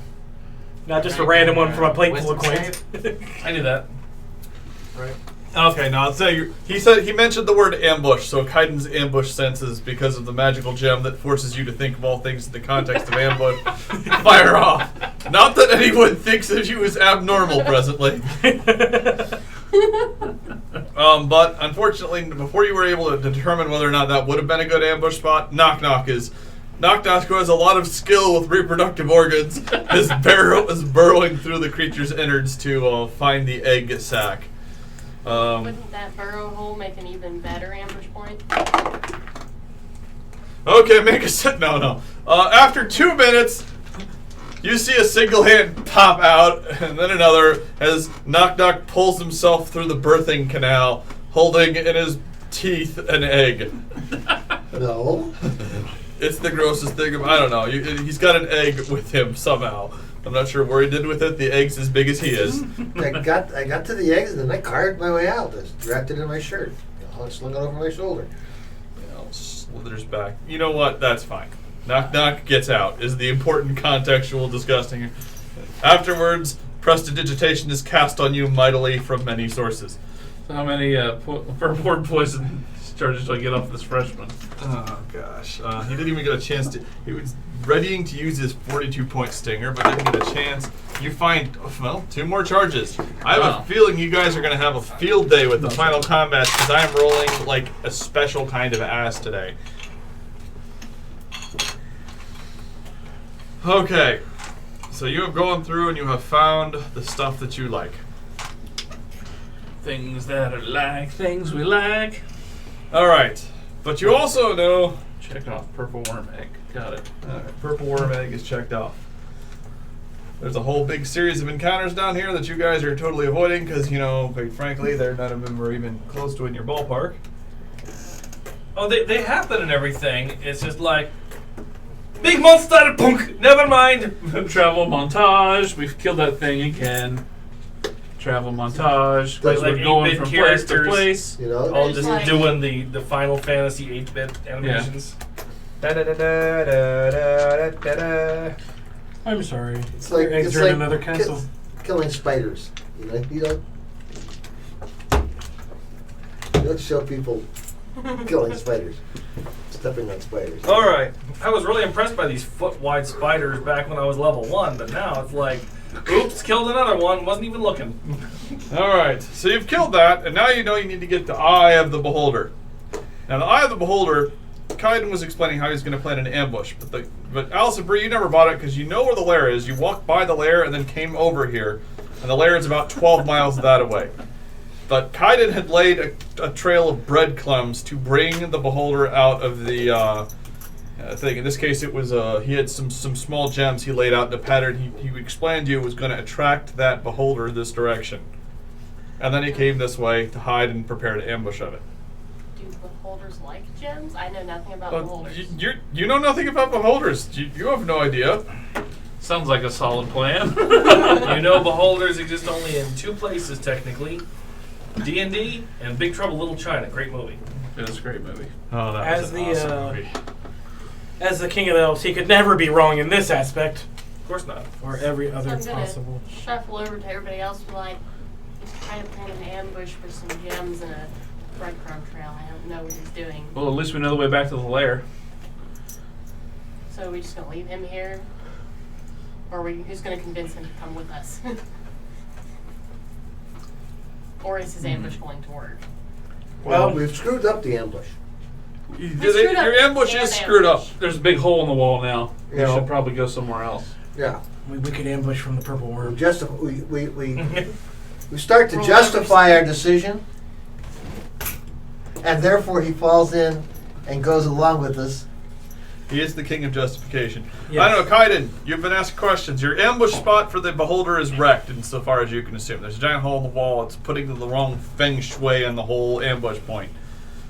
Speaker 1: Not just a random one from a plate full of
Speaker 8: Wisdom
Speaker 1: coins.
Speaker 4: I knew that.
Speaker 8: right?
Speaker 2: Okay, now let's say he mentioned the word ambush, so Kaiden's ambush senses, because of the magical gem that forces you to think of all things in the context of ambush, fire off. Not that anyone thinks of you as abnormal presently. But unfortunately, before you were able to determine whether or not that would have been a good ambush spot, Knock Knock, who has a lot of skill with reproductive organs, is burrowing through the creature's innards to find the egg sac.
Speaker 7: Wouldn't that burrow hole make an even better ambush point?
Speaker 2: Okay, make a set. No. After 2 minutes, you see a single hand pop out, and then another as Knock Knock pulls himself through the birthing canal, holding in his teeth an egg.
Speaker 5: No.
Speaker 2: It's the grossest thing. I don't know. He's got an egg with him somehow. I'm not sure where he did with it. The egg's as big as he is.
Speaker 5: I got to the eggs and then I carved my way out. Just wrapped it in my shirt. Slung it over my shoulder.
Speaker 2: Slithers back. You know what? That's fine. Knock Knock gets out is the important contextual disgusting. Afterwards, prestidigitation is cast on you mightily from many sources.
Speaker 6: So how many word poison charges do I get off this freshman?
Speaker 2: Oh gosh, he didn't even get a chance to. He was readying to use his 42-point stinger, but didn't get a chance. You find 2 more charges. I have a feeling you guys are going to have a field day with the final combats because I am rolling like a special kind of ass today. Okay, so you have gone through and you have found the stuff that you like.
Speaker 6: Things that are like things we like.
Speaker 2: All right, but you also know.
Speaker 6: Check off purple worm egg. Got it.
Speaker 2: Purple worm egg is checked off. There's a whole big series of encounters down here that you guys are totally avoiding because, quite frankly, none of them are even close to in your ballpark.
Speaker 4: Oh, they happen and everything. It's just like big monster punk. Never mind.
Speaker 6: Travel montage. We've killed that thing again. Travel montage.
Speaker 5: Like
Speaker 6: We're going
Speaker 4: 8-bit
Speaker 6: from place to
Speaker 4: characters.
Speaker 6: place.
Speaker 5: You know?
Speaker 4: All
Speaker 7: It's
Speaker 4: just
Speaker 7: like-
Speaker 4: doing the Final Fantasy 8-bit animations.
Speaker 1: I'm sorry.
Speaker 5: It's like
Speaker 1: Your eggs
Speaker 5: it's
Speaker 1: are
Speaker 5: like
Speaker 1: in another castle.
Speaker 5: killing spiders. You don't show people killing spiders, stepping on spiders.
Speaker 4: All right. I was really impressed by these foot-wide spiders back when I was level 1, but now it's like, oops, killed another one. Wasn't even looking.
Speaker 2: All right, so you've killed that, and now you know you need to get the Eye of the Beholder. Now, the Eye of the Beholder, Kaiden was explaining how he's going to plan an ambush, but Alice and Bree, you never bought it because you know where the lair is. You walked by the lair and then came over here, and the lair is about 12 miles that away. But Kaiden had laid a trail of breadcrumbs to bring the Beholder out of the thing. In this case, it was he had some small gems he laid out in a pattern. He explained to you was going to attract that Beholder this direction, and then he came this way to hide and prepare to ambush of it.
Speaker 7: Do beholders like gems? I know nothing about beholders.
Speaker 2: You know nothing about Beholders. You have no idea.
Speaker 6: Sounds like a solid plan.
Speaker 4: You know, beholders exist only in 2 places technically: D&D and Big Trouble Little China. Great movie.
Speaker 6: It was a great movie.
Speaker 2: Oh, that
Speaker 1: As
Speaker 2: was an
Speaker 1: the,
Speaker 2: awesome movie.
Speaker 1: As the king of the elves, he could never be wrong in this aspect,
Speaker 4: Of course not.
Speaker 1: or every
Speaker 7: So
Speaker 1: other
Speaker 7: I'm gonna
Speaker 1: possible.
Speaker 7: shuffle over to everybody else and be like, try to plan an ambush with some gems and a breadcrumb trail. I don't know what he's doing.
Speaker 6: Well, at least we know the way back to the lair.
Speaker 7: So are we just gonna leave him here? Or who's gonna convince him to come with us? Or is his ambush going to work?
Speaker 5: Well, we've screwed up the ambush.
Speaker 7: screwed up
Speaker 2: Your ambush
Speaker 7: and
Speaker 2: is screwed up.
Speaker 7: ambush.
Speaker 6: There's a big hole in the wall now. We
Speaker 5: Yeah.
Speaker 6: should probably go somewhere else.
Speaker 5: Yeah.
Speaker 1: We could ambush from the purple worm.
Speaker 5: We start to
Speaker 7: Roll
Speaker 5: justify our decision, and therefore he falls in and goes along with us.
Speaker 2: He is the king of justification.
Speaker 1: Yes.
Speaker 2: I don't know, Kaiden, you've been asked questions. Your ambush spot for the Beholder is wrecked insofar as you can assume. There's a giant hole in the wall. It's putting the wrong feng shui on the whole ambush point.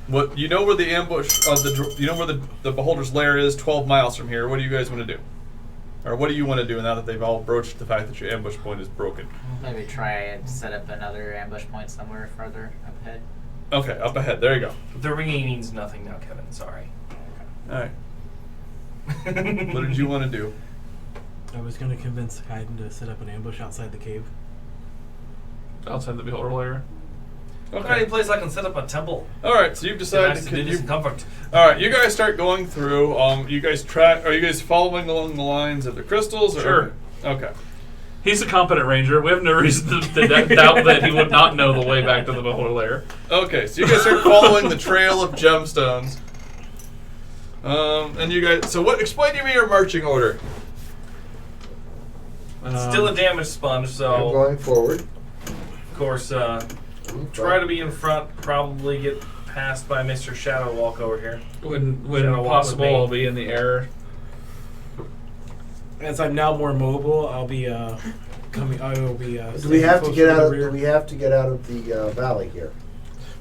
Speaker 2: What you know where the ambush of the Beholder's lair is 12 miles from here. What do you guys want to do? Or what do you want to do now that they've all broached the fact that your ambush point is broken?
Speaker 8: Maybe try and set up another ambush point somewhere further up ahead.
Speaker 2: Okay, up ahead. There you go.
Speaker 4: The ringing means nothing now, Kevin. Sorry.
Speaker 2: All right. What did you want to do?
Speaker 1: I was going to convince Kaiden to set up an ambush outside the cave.
Speaker 6: Outside the beholder lair.
Speaker 4: Okay. Any place I can set up a temple.
Speaker 2: All right, so you've decided
Speaker 4: Nice
Speaker 2: to
Speaker 4: to do some comfort.
Speaker 2: All right, you guys start going through. You guys track. Are you guys following along the lines of the crystals? Or?
Speaker 6: Sure.
Speaker 2: Okay.
Speaker 6: He's a competent ranger. We have no reason to doubt that he would not know the way back to the beholder lair.
Speaker 2: Okay, so you guys start following the trail of gemstones. And you guys. So what? Explain to me your marching order.
Speaker 4: Still a damage sponge,
Speaker 5: I'm
Speaker 4: so
Speaker 5: going forward.
Speaker 4: of course try to be in front. Probably get passed by Mr. Shadow Walk over here.
Speaker 6: When
Speaker 4: Shadow walk
Speaker 6: possible,
Speaker 4: with me.
Speaker 6: I'll be in the air.
Speaker 1: As I'm now more mobile, I'll be coming. I will be.
Speaker 5: Do we have to get out of?
Speaker 1: the rear.
Speaker 5: Do we have to get out of the valley here?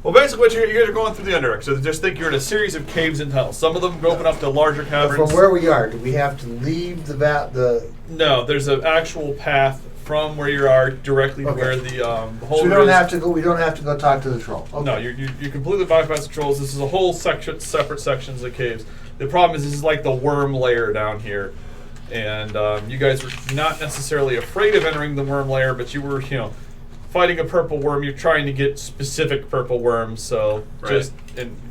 Speaker 2: Well, basically, what you guys are going through the underdark. So just think you're in a series of caves and tunnels. Some of them open up to larger
Speaker 5: But
Speaker 2: caverns.
Speaker 5: from where we are, do we have to leave the?
Speaker 2: No, there's an actual path from where you are directly to
Speaker 5: Okay.
Speaker 2: where the beholder
Speaker 5: So we don't
Speaker 2: is.
Speaker 5: have to go. We don't have to go talk to the troll. Okay.
Speaker 2: No, you completely bypass the trolls. This is a whole section, separate sections of caves. The problem is this is like the worm layer down here, and you guys were not necessarily afraid of entering the worm layer, but you were, fighting a purple worm. You're trying to get specific purple worms, so
Speaker 6: Right.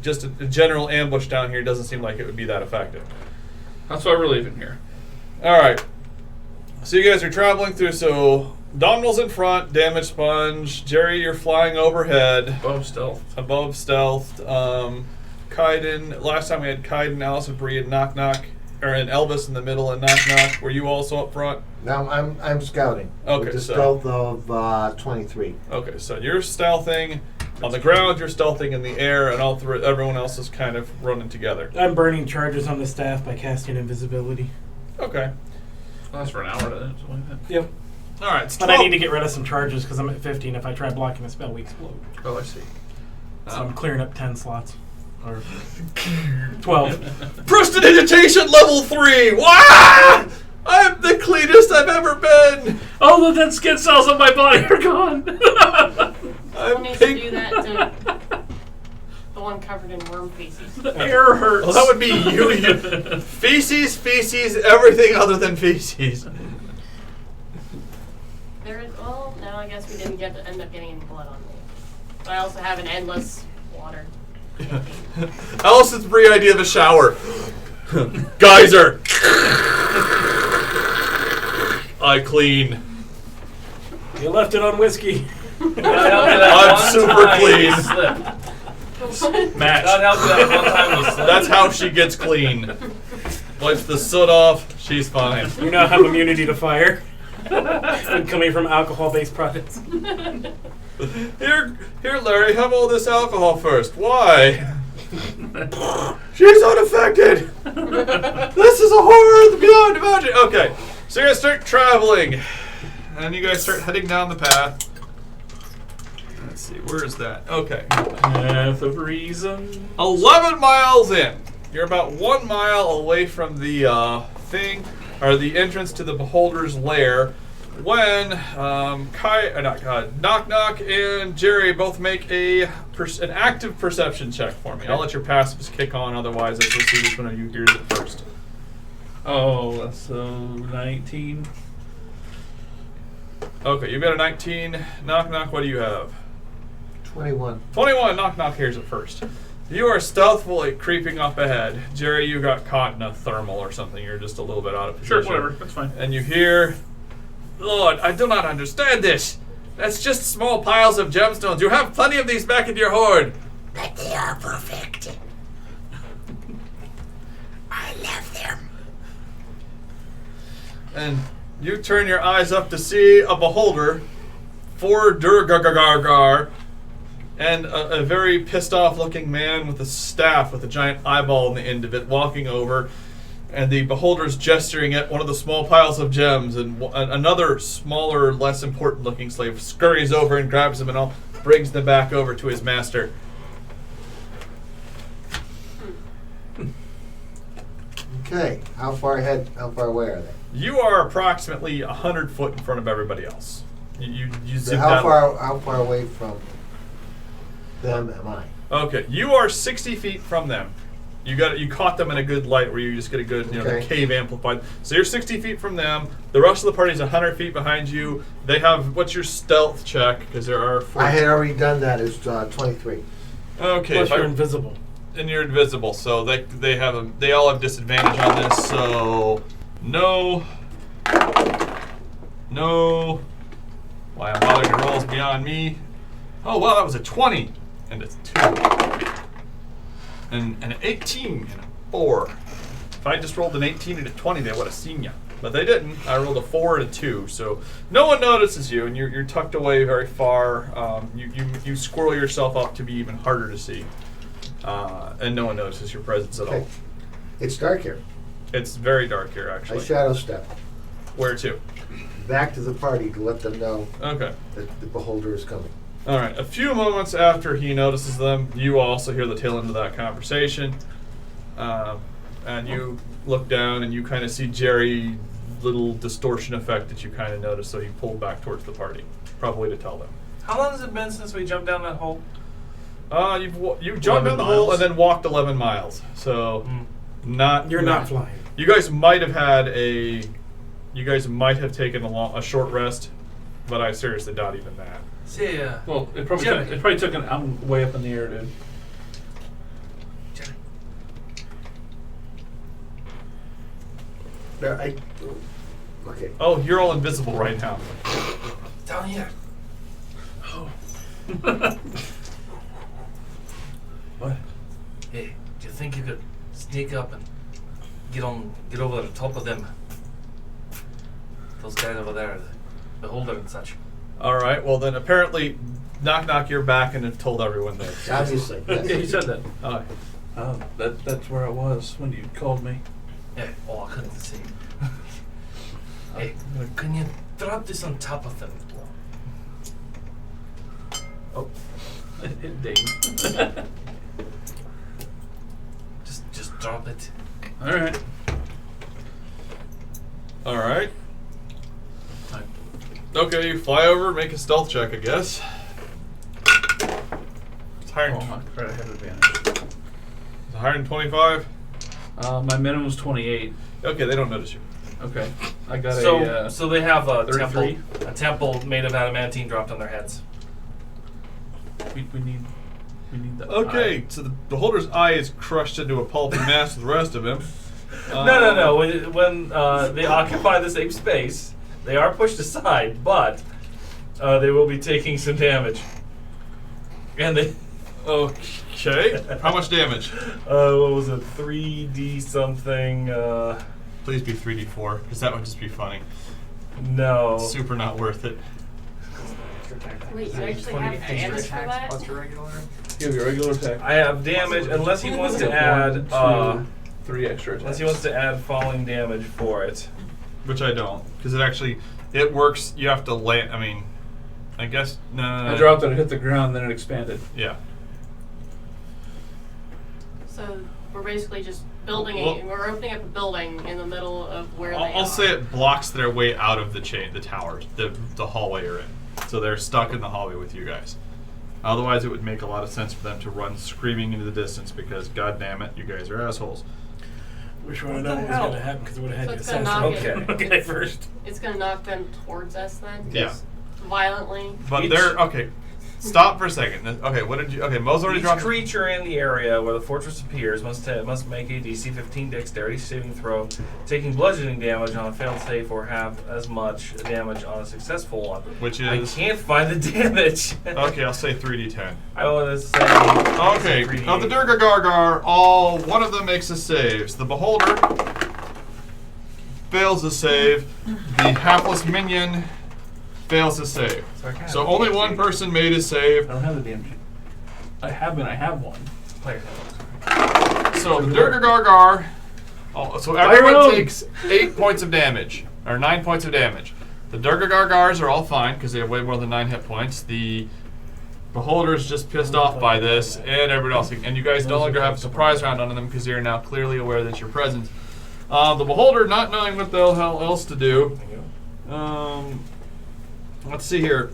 Speaker 2: just a general ambush down here doesn't seem like it would be that effective.
Speaker 6: That's why we're leaving here.
Speaker 2: All right. So you guys are traveling through. So Domhnall's in front, damage sponge. Jerry, you're flying overhead,
Speaker 6: Above stealth.
Speaker 2: above stealth. Kaiden. Last time we had Kaiden, Allison Brie, and Knock Knock, and Elvis in the middle, and Knock Knock. Were you also up front?
Speaker 5: Now I'm scouting.
Speaker 2: Okay,
Speaker 5: With the
Speaker 2: so-
Speaker 5: stealth of 23.
Speaker 2: Okay, so you're stealthing on the ground. You're stealthing in the air, and everyone else is kind of running together.
Speaker 1: I'm burning charges on the staff by casting invisibility.
Speaker 2: Okay.
Speaker 6: Lasts for an hour, doesn't it? Something like that.
Speaker 1: Yep.
Speaker 2: All right. It's
Speaker 1: But I
Speaker 2: 12
Speaker 1: need to get rid of some charges because I'm at 50, and if I try blocking a spell, we explode.
Speaker 6: Oh, I see.
Speaker 1: So I'm clearing up 10 slots. Or 12.
Speaker 2: Prestidigitation level 3. Wow! I'm the cleanest I've ever been.
Speaker 6: All the dead skin cells on my body are gone.
Speaker 7: Who
Speaker 2: I'm
Speaker 7: needs to
Speaker 2: pink.
Speaker 7: do that to the one covered in worm feces?
Speaker 6: The air hurts.
Speaker 2: Well, that would be you. Feces, everything other than feces.
Speaker 7: No, I guess we didn't end up getting any blood on me. But I also have an endless water.
Speaker 2: Allison's Brie idea of a shower. Geyser. I clean.
Speaker 1: You left it on whiskey.
Speaker 2: I'm super clean.
Speaker 6: Match.
Speaker 4: God help you that one time we slipped.
Speaker 2: That's how she gets clean. Wipes the soot off. She's fine.
Speaker 1: You now have immunity to fire. And coming from alcohol-based products.
Speaker 2: Here, Larry. Have all this alcohol first. Why? She's unaffected. This is a horror beyond imagine. Okay, so you guys start traveling, and you guys start heading down the path. Let's see, where is that? Okay,
Speaker 6: Path of reason.
Speaker 2: 11 miles in. You're about 1 mile away from the thing, or the entrance to the beholder's lair, when Knock Knock and Jerry both make an active perception check for me. I'll let your passives kick on, otherwise I will see which one of you hears it first.
Speaker 6: Oh, that's so 19.
Speaker 2: Okay, you've got a 19. Knock Knock, what do you have?
Speaker 5: 21.
Speaker 2: 21. Knock Knock hears it first. You are stealthily creeping up ahead. Jerry, you got caught in a thermal or something. You're just a little bit out of
Speaker 6: Sure,
Speaker 2: position.
Speaker 6: whatever. That's fine.
Speaker 2: And you hear, Lord, I do not understand this. That's just small piles of gemstones. You have plenty of these back in your hoard.
Speaker 5: But they are perfect. I love them.
Speaker 2: And you turn your eyes up to see a beholder, 4 Durgargargar, and a very pissed off looking man with a staff with a giant eyeball on the end of it walking over. And the beholder's gesturing at one of the small piles of gems, and another smaller, less important looking slave scurries over and grabs them and all brings them back over to his master.
Speaker 5: Okay, how far away are they?
Speaker 2: You are approximately 100 foot in front of everybody else. You
Speaker 5: So
Speaker 2: zipped
Speaker 5: how
Speaker 2: out.
Speaker 5: far away from them am I?
Speaker 2: Okay, you are 60 feet from them. You caught them in a good light where you just get a good, the
Speaker 5: Okay.
Speaker 2: cave amplified. So you're 60 feet from them. The rest of the party's 100 feet behind you. They have, what's your stealth check? Because there are 4.
Speaker 5: I had already done that. It's 23.
Speaker 2: Okay,
Speaker 1: Plus
Speaker 2: if I-
Speaker 1: you're invisible.
Speaker 2: and you're invisible, so they all have disadvantage on this. So no. Why I'm bothering to rolls beyond me. Oh wow, that was a 20 and a 2 and an 18 and a 4. If I just rolled an 18 and a 20, they would have seen you, but they didn't. I rolled a 4 and a 2, so no one notices you, and you're tucked away very far. You squirrel yourself up to be even harder to see. And no one notices your presence at all.
Speaker 5: Okay. It's dark here.
Speaker 2: It's very dark here,
Speaker 5: I
Speaker 2: actually.
Speaker 5: shadow step
Speaker 2: Where to?
Speaker 5: back to the party to let them know
Speaker 2: Okay.
Speaker 5: that the beholder is coming.
Speaker 2: All right. A few moments after he notices them, you also hear the tail end of that conversation. And you look down and you kind of see Jerry, little distortion effect that you kind of notice, so he pulled back towards the party, probably to tell them.
Speaker 4: How long has it been since we jumped down that hole?
Speaker 2: You jumped down the hole and then walked 11 miles. So not
Speaker 1: You're not flying.
Speaker 2: You guys might have had a. You guys might have taken a short rest, but I seriously doubt even that.
Speaker 4: See,
Speaker 6: Well, it probably took I'm way up in the air, dude.
Speaker 5: Okay.
Speaker 2: Oh, you're all invisible right now.
Speaker 4: down here.
Speaker 6: What?
Speaker 4: Hey, do you think you could sneak up and get over the top of them? Those guys over there, the beholder and such.
Speaker 2: All right. Well, then apparently, knock, you're back and have told everyone this.
Speaker 5: Obviously.
Speaker 6: Yeah, you
Speaker 5: Yes.
Speaker 6: said that.
Speaker 2: Oh,
Speaker 6: That's where I was when you called me.
Speaker 4: Yeah. Oh, I couldn't see. Hey, can you drop this on top of them?
Speaker 6: Oh, it dinged.
Speaker 4: Just drop it.
Speaker 6: All right.
Speaker 2: all right. Okay, you fly over, make a stealth check, I guess. It's higher
Speaker 6: Oh,
Speaker 2: than,
Speaker 6: my credit have advantage.
Speaker 2: it's higher than 25.
Speaker 6: My minimum's 28.
Speaker 2: Okay, they don't notice you.
Speaker 6: Okay, I got
Speaker 4: So they have a
Speaker 6: 33.
Speaker 4: temple made of adamantine dropped on their heads.
Speaker 6: we need that.
Speaker 2: Okay, so the beholder's eye is crushed into a pulpy mass with the rest of him.
Speaker 4: No. When they occupy the same space, they are pushed aside, but they will be taking some damage. And they.
Speaker 2: Okay, how much damage?
Speaker 4: What was it? 3D something.
Speaker 2: Please be 3d4, because that would just be funny.
Speaker 4: No.
Speaker 2: Super not worth it.
Speaker 7: Wait, you actually have damage for that?
Speaker 8: Plus your regular.
Speaker 6: You have your regular attack.
Speaker 4: I have damage unless he wants to add.
Speaker 6: 3 extra attacks.
Speaker 4: Unless he wants to add falling damage for it.
Speaker 2: Which I don't, because it works. You have to land. I mean, I guess no.
Speaker 6: I dropped it, it hit the ground, then it expanded.
Speaker 2: Yeah.
Speaker 7: So we're basically just building
Speaker 2: Well-
Speaker 7: we're opening up a building in the middle of where they are.
Speaker 2: I'll say it blocks their way out of the towers, the hallway you're in. So they're stuck in the hallway with you guys. Otherwise, it would make a lot of sense for them to run screaming into the distance because, god damn it, you guys are assholes.
Speaker 1: Wish we would have known what was going to happen because it would have had
Speaker 7: So
Speaker 1: you
Speaker 7: it's gonna
Speaker 1: assassinate.
Speaker 7: knock it.
Speaker 1: Okay, first.
Speaker 7: It's gonna knock them towards us then?
Speaker 2: Yeah.
Speaker 7: Violently?
Speaker 2: But
Speaker 4: Each-
Speaker 2: they're okay. Stop for a second. Okay, what did you? Okay, Mo's already
Speaker 4: Each
Speaker 2: dropped.
Speaker 4: creature in the area where the fortress appears must make a DC 15 Dexterity saving throw, taking bludgeoning damage on a failed save or have as much damage on a successful one.
Speaker 2: Which
Speaker 4: I
Speaker 2: is
Speaker 4: can't find the damage.
Speaker 2: okay. I'll say 3d10.
Speaker 4: I want to say.
Speaker 2: Okay, now the Durga Gargar, one of them makes a save. The Beholder fails a save. The Hapless Minion fails a save. So only one person made a
Speaker 6: I
Speaker 2: save.
Speaker 6: don't have the damage. I have one.
Speaker 4: Player.
Speaker 2: So the Durga Gargar, so everyone
Speaker 6: Fire 'em!
Speaker 2: takes 8 points of damage, or 9 points of damage. The Durga Gargars are all fine because they have way more than 9 hit points. The Beholder's just pissed off by this, and everybody else. And you guys no longer have a surprise round on them because you're now clearly aware that you're present. The Beholder, not knowing what the hell else to do. Let's see here.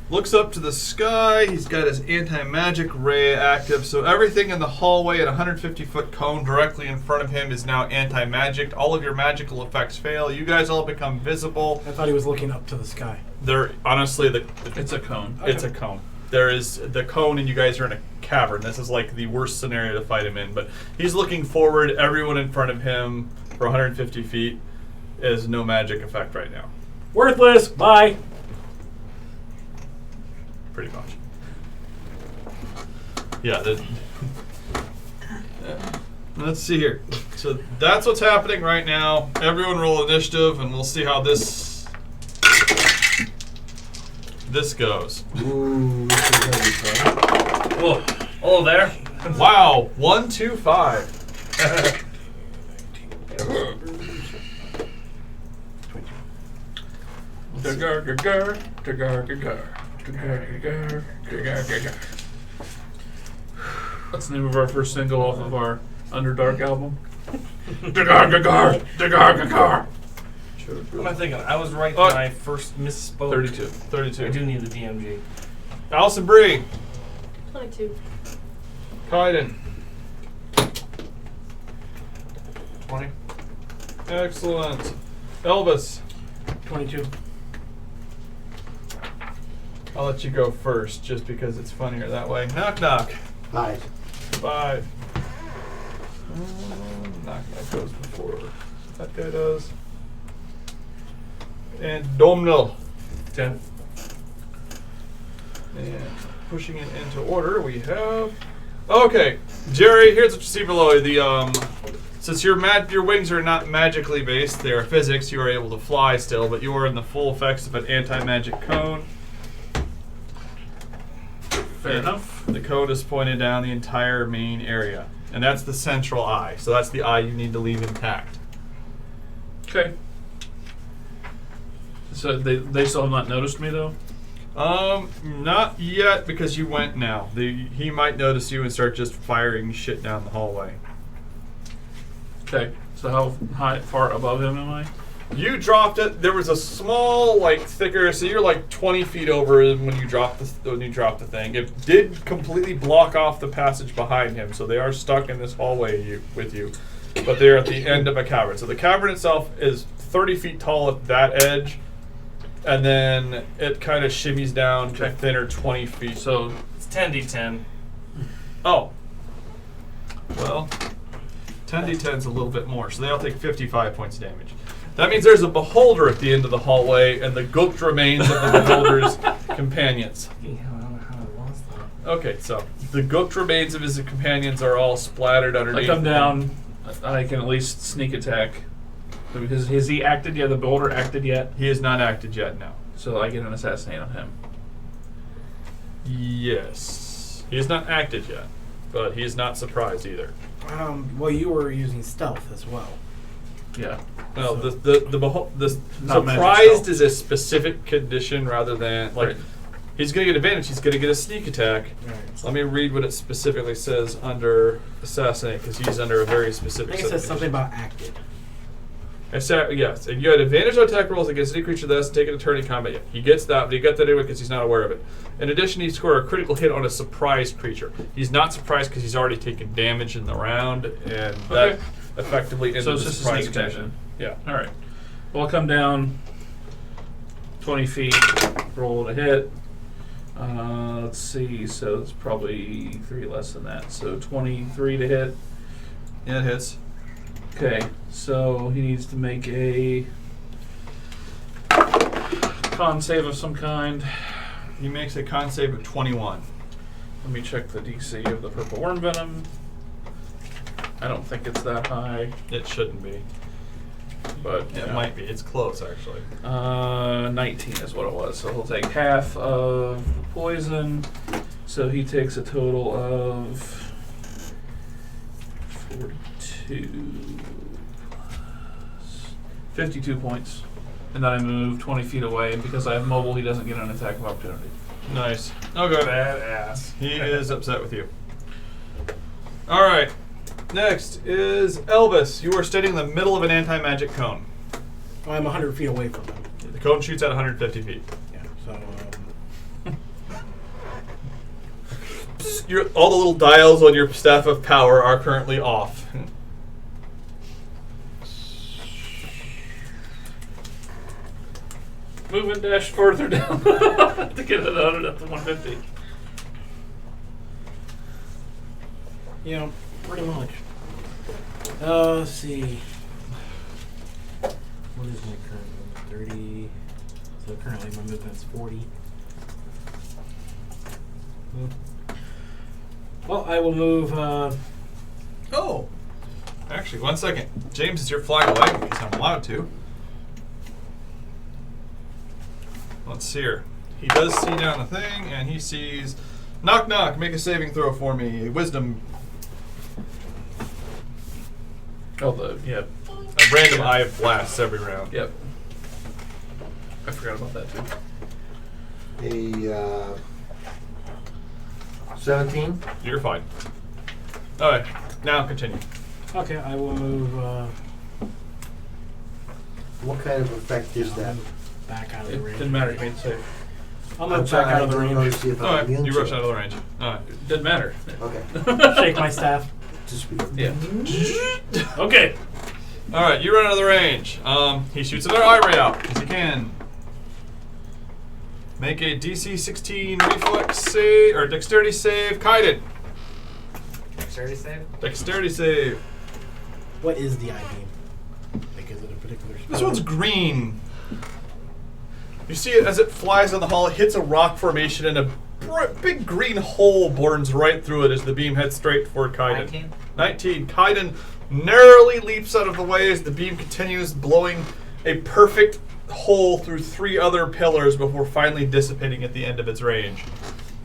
Speaker 2: looks up to the sky. He's got his anti-magic ray active, so everything in the hallway at 150-foot cone directly in front of him is now anti-magic. All of your magical effects fail. You guys all become visible.
Speaker 1: I thought he was looking up to the sky.
Speaker 2: There, honestly,
Speaker 6: It's a cone.
Speaker 2: it's a cone. There is the cone, and you guys are in a cavern. This is like the worst scenario to fight him in. But he's looking forward. Everyone in front of him for 150 feet is no magic effect right now.
Speaker 1: Worthless. Bye.
Speaker 2: Pretty much. Yeah. Let's see here. So that's what's happening right now. Everyone roll initiative, and we'll see how this goes.
Speaker 5: Ooh, this is gonna be fun.
Speaker 4: Whoa. Oh, there.
Speaker 2: Wow, 1, 2, 5.
Speaker 6: That's the name of our first single off of our Underdark album.
Speaker 3: What am I thinking? I was right when I first misspoke.
Speaker 6: 32.
Speaker 2: 32.
Speaker 3: I do need the DMG.
Speaker 2: Allison Bree.
Speaker 7: 22.
Speaker 2: Kaiden.
Speaker 3: 20.
Speaker 2: Excellent. Elvis.
Speaker 1: 22.
Speaker 2: I'll let you go first, just because it's funnier that way. Knock knock.
Speaker 5: 5.
Speaker 2: 5. Knock knock goes before that guy does. And Domnall.
Speaker 3: 10.
Speaker 2: And pushing it into order, we have. Okay, Jerry. Here's what you see below. Since your wings are not magically based, they are physics. You are able to fly still, but you are in the full effects of an anti-magic cone.
Speaker 6: Fair enough.
Speaker 2: The cone is pointed down the entire main area, and that's the central eye. So that's the eye you need to leave intact.
Speaker 6: Okay. So they still have not noticed me though?
Speaker 2: Not yet, because you went now. He might notice you and start just firing shit down the hallway.
Speaker 6: Okay. So how far above him am I?
Speaker 2: You dropped it. There was a small, thicker. So you're 20 feet over when you dropped the thing. It did completely block off the passage behind him, so they are stuck in this hallway with you. But they're at the end of a cavern. So the cavern itself is 30 feet tall at that edge, and then it kind of shimmies down to thinner 20 feet.
Speaker 6: So
Speaker 3: It's 10d10.
Speaker 2: Oh. Well, 10d10 is a little bit more, so they all take 55 points of damage. That means there's a beholder at the end of the hallway, and the gooked remains of the beholder's companions.
Speaker 3: I don't know how I lost that.
Speaker 2: Okay, so the gooked remains of his companions are all splattered
Speaker 6: I
Speaker 2: underneath.
Speaker 6: come down, I can at least sneak attack. Has he acted yet? The beholder acted yet?
Speaker 2: He has not acted yet, no.
Speaker 6: So I get an assassinate on him.
Speaker 2: Yes. He has not acted yet, but he is not surprised either.
Speaker 1: Well, you were using stealth as well.
Speaker 6: Yeah.
Speaker 2: Well,
Speaker 1: So-
Speaker 2: the
Speaker 6: Not magic
Speaker 2: surprised
Speaker 6: stealth.
Speaker 2: is a specific condition rather than
Speaker 6: Right.
Speaker 2: he's going to get advantage. He's going to get a sneak attack.
Speaker 1: Right.
Speaker 2: Let me read what it specifically says under assassinate, because he's under a very
Speaker 1: I
Speaker 2: specific.
Speaker 1: think it says something about acted.
Speaker 2: Yes, and you had advantage on attack rolls against any creature that hasn't taken a turn in combat yet. He gets that, but he got that anyway because he's not aware of it. In addition, he scored a critical hit on a surprised creature. He's not surprised because he's already taken damage in the round, and that
Speaker 6: Okay.
Speaker 2: effectively ended
Speaker 6: So
Speaker 2: the
Speaker 6: it's just a
Speaker 2: surprise
Speaker 6: sneak attack
Speaker 2: condition. Yeah.
Speaker 6: All right. Well, I'll come down 20 feet, roll to hit. Let's see. So it's probably 3 less than that. So 23 to hit.
Speaker 2: Yeah, it hits.
Speaker 6: Okay. So he needs to make a con save of some kind.
Speaker 2: He makes a con save of 21.
Speaker 6: Let me check the DC of the purple worm venom. I don't think it's that high,
Speaker 2: It shouldn't be.
Speaker 6: but
Speaker 2: It might be. It's close, actually.
Speaker 6: 19 is what it was. So he'll take half of the poison. So he takes a total of 42 plus 52 points. And then I move 20 feet away, and because I have mobile, he doesn't get an attack of opportunity.
Speaker 2: Nice. Okay.
Speaker 3: Badass.
Speaker 2: He is upset with you. All right. Next is Elvis. You are standing in the middle of an anti-magic cone.
Speaker 1: I'm 100 feet away from him.
Speaker 2: The cone shoots at 150 feet.
Speaker 1: Yeah. So
Speaker 2: all the little dials on your staff of power are currently off.
Speaker 6: Move and dash further down to get it out up to 150.
Speaker 1: Yeah, pretty much. Let's see. What is my current movement? 30. So currently my movement's 40. Well, I will move.
Speaker 2: Oh, actually, 1 second. James, as you're flying away, because I'm allowed to. Let's see here. He does see down a thing, and he sees. Knock knock. Make a saving throw for me. Wisdom.
Speaker 6: Oh,
Speaker 2: A random eye blasts every round.
Speaker 6: Yep. I forgot about that too.
Speaker 5: A 17.
Speaker 2: You're fine. All right. Now continue.
Speaker 1: Okay, I will move.
Speaker 5: What kind of effect is that?
Speaker 1: Back out of the
Speaker 6: It
Speaker 1: range.
Speaker 6: didn't matter. You made the save.
Speaker 1: I'll
Speaker 5: I'm
Speaker 1: move back out of the
Speaker 5: trying to
Speaker 1: range.
Speaker 5: see if
Speaker 2: All
Speaker 5: I'm
Speaker 2: right.
Speaker 5: immune
Speaker 2: You
Speaker 5: to
Speaker 2: rush
Speaker 5: it.
Speaker 2: out of the range. All right.
Speaker 6: Didn't matter.
Speaker 5: Okay.
Speaker 1: Shake my staff.
Speaker 5: Just be.
Speaker 6: Yeah. Okay.
Speaker 2: All right. You run out of the range. He shoots another eye ray out because he can. Make a DC 16 reflex save or dexterity save. Kaiden.
Speaker 8: Dexterity save?
Speaker 2: Dexterity save.
Speaker 1: What is the eye beam? Like, is it a particular spell?
Speaker 2: This one's green. You see it as it flies down the hall, it hits a rock formation, and a big green hole burns right through it as the beam heads straight toward Kaiden. 19. Kaiden narrowly leaps out of the way as the beam continues, blowing a perfect hole through 3 other pillars before finally dissipating at the end of its range.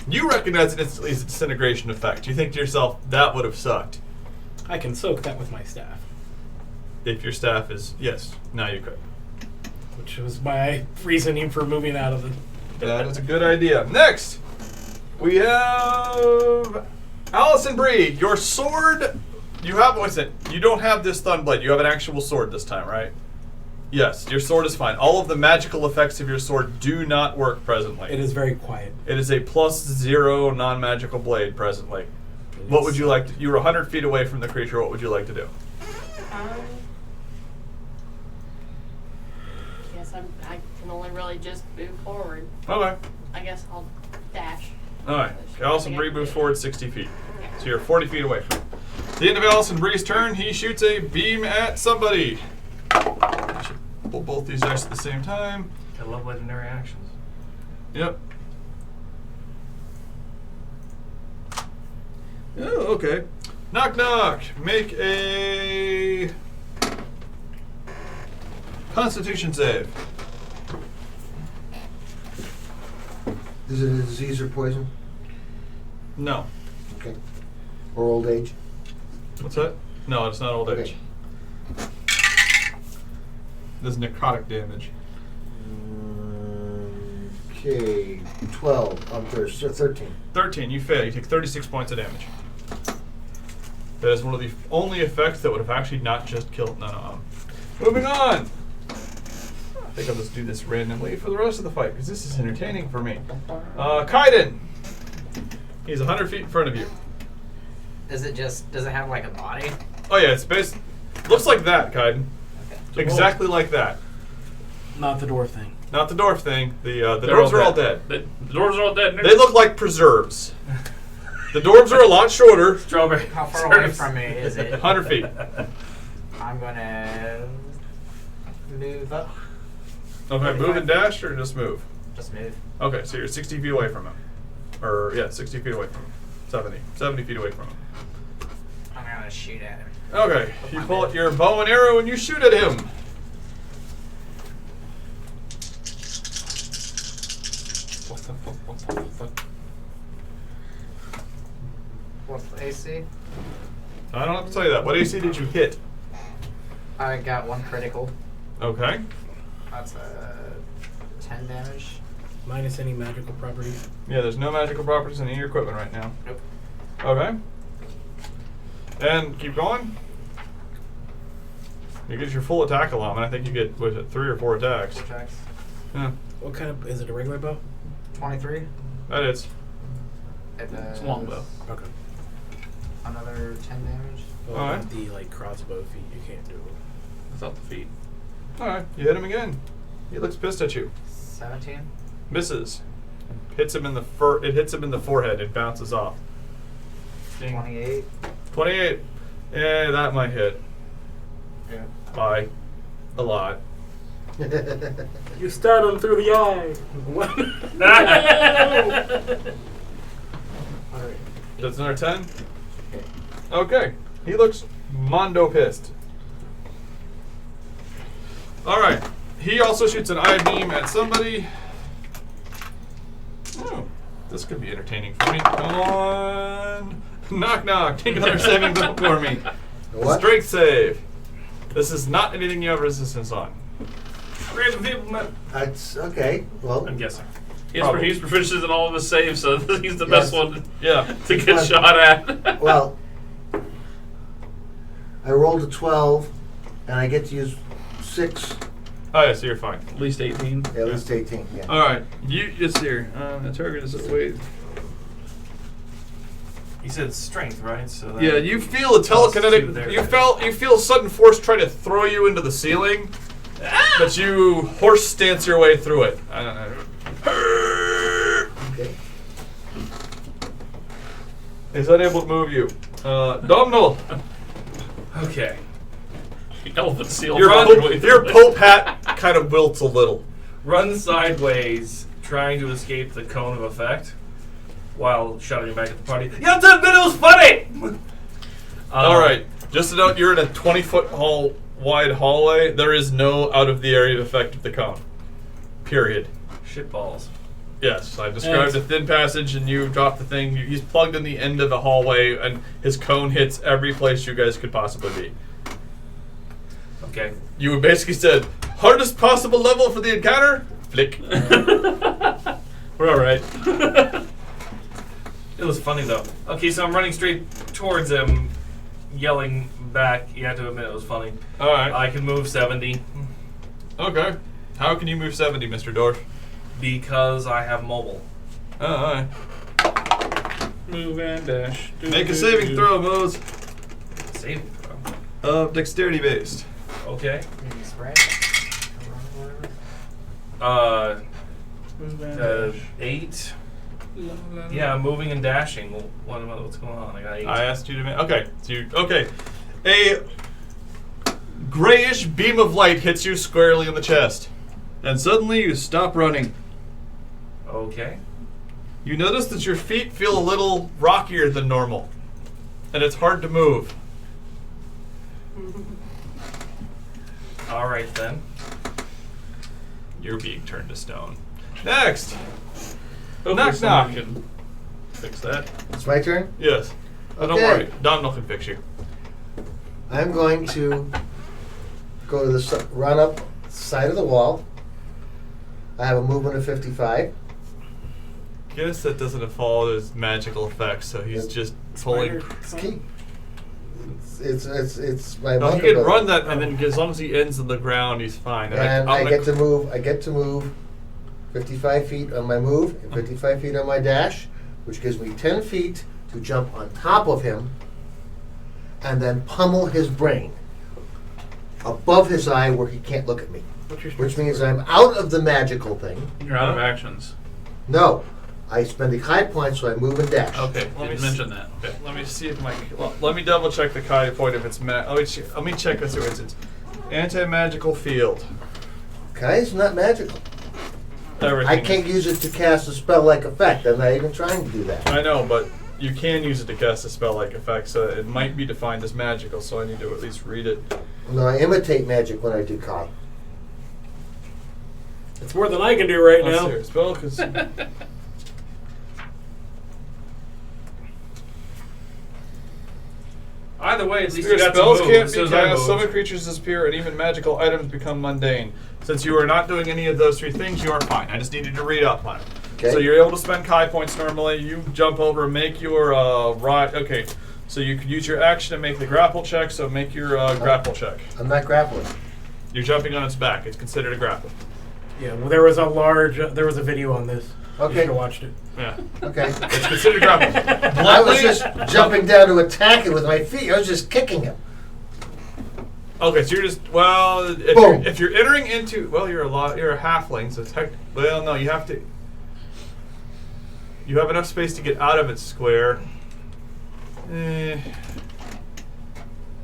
Speaker 2: You recognize it instantly as a disintegration effect. You think to yourself, that would have sucked.
Speaker 1: I can soak that with my staff,
Speaker 2: If your staff is, yes, now you could.
Speaker 1: which was my reasoning for moving out of the.
Speaker 2: That is a good idea. Next, we have Allison Bree. Your sword, you have, what's it? You don't have this Thun Blade. You have an actual sword this time, right? Yes, your sword is fine. All of the magical effects of your sword do not work presently.
Speaker 1: It is very quiet.
Speaker 2: It is a +0 non-magical blade presently. What would you like to, you were 100 feet away from the creature. What would you like to do?
Speaker 7: I can only really just move forward.
Speaker 2: Okay.
Speaker 7: I guess I'll dash.
Speaker 2: All right. Allison Bree moves forward 60 feet. So you're 40 feet away from him. At the end of Allison Bree's turn, he shoots a beam at somebody. I should pull both these dice at the same time.
Speaker 4: I love legendary actions.
Speaker 2: Yep. Oh, okay. Knock knock. Make a Constitution save.
Speaker 5: Is it a disease or poison?
Speaker 2: No.
Speaker 5: Okay. Or old age?
Speaker 2: What's that? No, it's not old age.
Speaker 5: Okay.
Speaker 2: This is necrotic damage.
Speaker 5: Okay. 12 on 13.
Speaker 2: 13, you fail. You take 36 points of damage. That is one of the only effects that would have actually not just killed. No. Moving on. I think I'll just do this randomly for the rest of the fight because this is entertaining for me. Kaiden. He's 100 feet in front of you.
Speaker 8: Does it have like a body?
Speaker 2: Oh yeah, it's based. Looks like that, Kaiden.
Speaker 8: Okay.
Speaker 2: Exactly like that.
Speaker 1: Not the dwarf thing.
Speaker 2: Not the dwarf thing. The
Speaker 6: They're
Speaker 2: dwarves are all dead.
Speaker 6: The dwarves are all dead.
Speaker 2: They look like preserves. The dwarves are a lot shorter.
Speaker 6: Strawberry.
Speaker 8: How far away from me is it?
Speaker 2: 100 feet.
Speaker 8: I'm gonna move up.
Speaker 2: Okay, move and dash or just move?
Speaker 8: Just move.
Speaker 2: Okay, so you're 60 feet away from him. Or, yeah, 60 feet away from him. 70 feet away from him.
Speaker 8: I'm gonna shoot at him.
Speaker 2: Okay, you pull out your bow and arrow and you shoot at him.
Speaker 8: What's the AC?
Speaker 2: I don't have to tell you that. What AC did you hit?
Speaker 8: I got 1 critical.
Speaker 2: Okay.
Speaker 8: That's 10 damage.
Speaker 1: Minus any magical properties.
Speaker 2: Yeah, there's no magical properties in any of your equipment right now.
Speaker 8: Nope.
Speaker 2: Okay. And keep going. You get your full attack allotment. I think you get, was it 3 or 4 attacks?
Speaker 8: Attacks.
Speaker 2: Yeah,
Speaker 1: What kind of, is it a regular bow?
Speaker 8: 23.
Speaker 2: that is.
Speaker 6: It's a longbow.
Speaker 9: Okay.
Speaker 8: Another 10 damage.
Speaker 9: Well,
Speaker 2: All right.
Speaker 9: with the like crossbow feat, you can't do it.
Speaker 6: Without the feet.
Speaker 2: All right, you hit him again. He looks pissed at you.
Speaker 8: 17.
Speaker 2: Misses. Hits him in the It hits him in the forehead. It bounces off.
Speaker 8: 28.
Speaker 2: 28. Yeah, that might hit.
Speaker 8: Yeah.
Speaker 2: By a lot.
Speaker 1: You stab him through the eye. What?
Speaker 8: Alright.
Speaker 2: That's another 10. Okay. He looks mondo pissed. All right. He also shoots an eye beam at somebody. Oh, this could be entertaining for me. Come on. Knock, knock. Take another saving throw for me.
Speaker 5: What?
Speaker 2: Strength save. This is not anything you have resistance on.
Speaker 4: Brave enfeeblement.
Speaker 5: That's okay. Well,
Speaker 9: I'm guessing.
Speaker 6: He's proficient in all of his saves, so he's the
Speaker 5: Yes.
Speaker 6: best one
Speaker 2: Yeah.
Speaker 6: to get shot at.
Speaker 5: well, I rolled a 12, and I get to use 6.
Speaker 2: Oh, yeah, so you're fine.
Speaker 6: At least 18.
Speaker 5: At least 18. Yeah.
Speaker 2: All right. You just here. The target is wait.
Speaker 4: You said strength, right? So
Speaker 2: Yeah, you feel a telekinetic. You feel a sudden force try to throw you into the ceiling, but you horse stance your way through it. I don't know.
Speaker 5: Okay.
Speaker 2: He's unable to move you. Domhnall,
Speaker 6: Okay. The elephant seal.
Speaker 2: your
Speaker 6: found
Speaker 2: Pope,
Speaker 6: way through
Speaker 2: your
Speaker 6: it.
Speaker 2: Pope hat kind of wilts a little.
Speaker 4: Run sideways, trying to escape the cone of effect, while shouting back at the party. You have to admit it was funny.
Speaker 2: All right. Just to note, you're in a 20-foot wide hallway. There is no out of the area of effect of the cone. Period.
Speaker 4: Shitballs.
Speaker 2: Yes, I described a thin passage, and you dropped the thing. He's plugged in the end of the hallway, and his cone hits every place you guys could possibly be.
Speaker 4: Okay.
Speaker 2: You basically said, hardest possible level for the encounter? Flick.
Speaker 6: We're alright.
Speaker 4: It was funny though. Okay, so I'm running straight towards him, yelling back. You have to admit it was funny.
Speaker 2: Alright.
Speaker 4: I can move 70
Speaker 2: Okay. How can you move 70, Mr. Dorf?
Speaker 4: because I have mobile.
Speaker 2: Oh, alright.
Speaker 6: Move and dash.
Speaker 2: Make a saving throw, Mose.
Speaker 4: Saving throw.
Speaker 2: Dexterity based.
Speaker 4: Okay.
Speaker 8: Maybe spread.
Speaker 6: Move and dash.
Speaker 4: 8.
Speaker 6: La, la, la.
Speaker 4: Yeah, moving and dashing. What's going on? I got 8.
Speaker 2: I asked you to make. Okay. So you. Okay. A grayish beam of light hits you squarely in the chest. And suddenly you stop running.
Speaker 4: Okay.
Speaker 2: You notice that your feet feel a little rockier than normal. And it's hard to move.
Speaker 4: All right then.
Speaker 2: You're being turned to stone. Next.
Speaker 6: Hopefully
Speaker 2: Knock,
Speaker 6: someone
Speaker 2: knock.
Speaker 6: can fix that.
Speaker 5: It's my turn.
Speaker 2: Yes. Oh, don't
Speaker 5: Okay.
Speaker 2: worry. Domhnall can fix you.
Speaker 5: I'm going to go to the run up side of the wall. I have a movement of 55.
Speaker 2: Guess that doesn't follow his magical effects, so he's just pulling.
Speaker 5: It's key. It's my
Speaker 2: No, he
Speaker 5: monk
Speaker 2: can
Speaker 5: ability.
Speaker 2: run that, and then as long as he ends on the ground, he's fine.
Speaker 5: And
Speaker 2: I'm
Speaker 5: I get to move. I get to move 55 feet on my move and 55 feet on my dash, which gives me 10 feet to jump on top of him and then pummel his brain above his eye where he can't look at me. Which means I'm out of the magical thing.
Speaker 6: You're out of actions.
Speaker 5: No, I spend the high points, so I move and dash.
Speaker 2: Okay, let me
Speaker 6: Didn't mention that.
Speaker 2: Okay, let me see if my. Well, let me double check the Kai point if it's let me check this. It's anti-magical field.
Speaker 5: Okay, it's not magical.
Speaker 2: Everything.
Speaker 5: I can't use it to cast a spell-like effect. I'm not even trying to do that.
Speaker 2: I know, but you can use it to cast a spell-like effect, so it might be defined as magical. So I need to at least read it.
Speaker 5: No, I imitate magic when I do Kai.
Speaker 1: It's more than I can do right
Speaker 2: Let's
Speaker 1: now.
Speaker 2: see here. Spell, because
Speaker 4: Either way, at least
Speaker 2: your
Speaker 4: you got
Speaker 2: spells
Speaker 4: to move.
Speaker 2: can't
Speaker 4: as
Speaker 2: be
Speaker 4: soon as I
Speaker 2: cast.
Speaker 4: moved.
Speaker 2: Summon creatures disappear, and even magical items become mundane. Since you are not doing any of those three things, you are fine. I just needed to read up on it.
Speaker 5: Okay.
Speaker 2: So you're able to spend Kai points normally. You jump over, make your ride. Okay, so you could use your action to make the grapple check. So make your grapple check.
Speaker 5: I'm not grappling.
Speaker 2: You're jumping on its back. It's considered a grapple.
Speaker 1: Yeah, well, there was a video on this. You
Speaker 5: Okay.
Speaker 1: should have watched it.
Speaker 2: Yeah.
Speaker 5: Okay.
Speaker 2: It's considered grapple.
Speaker 5: I was just jumping down to attack it with my feet. I was just kicking him.
Speaker 2: Okay, so you're just
Speaker 5: Boom.
Speaker 2: if you're entering into you're a halfling, so no, you have to. You have enough space to get out of its square.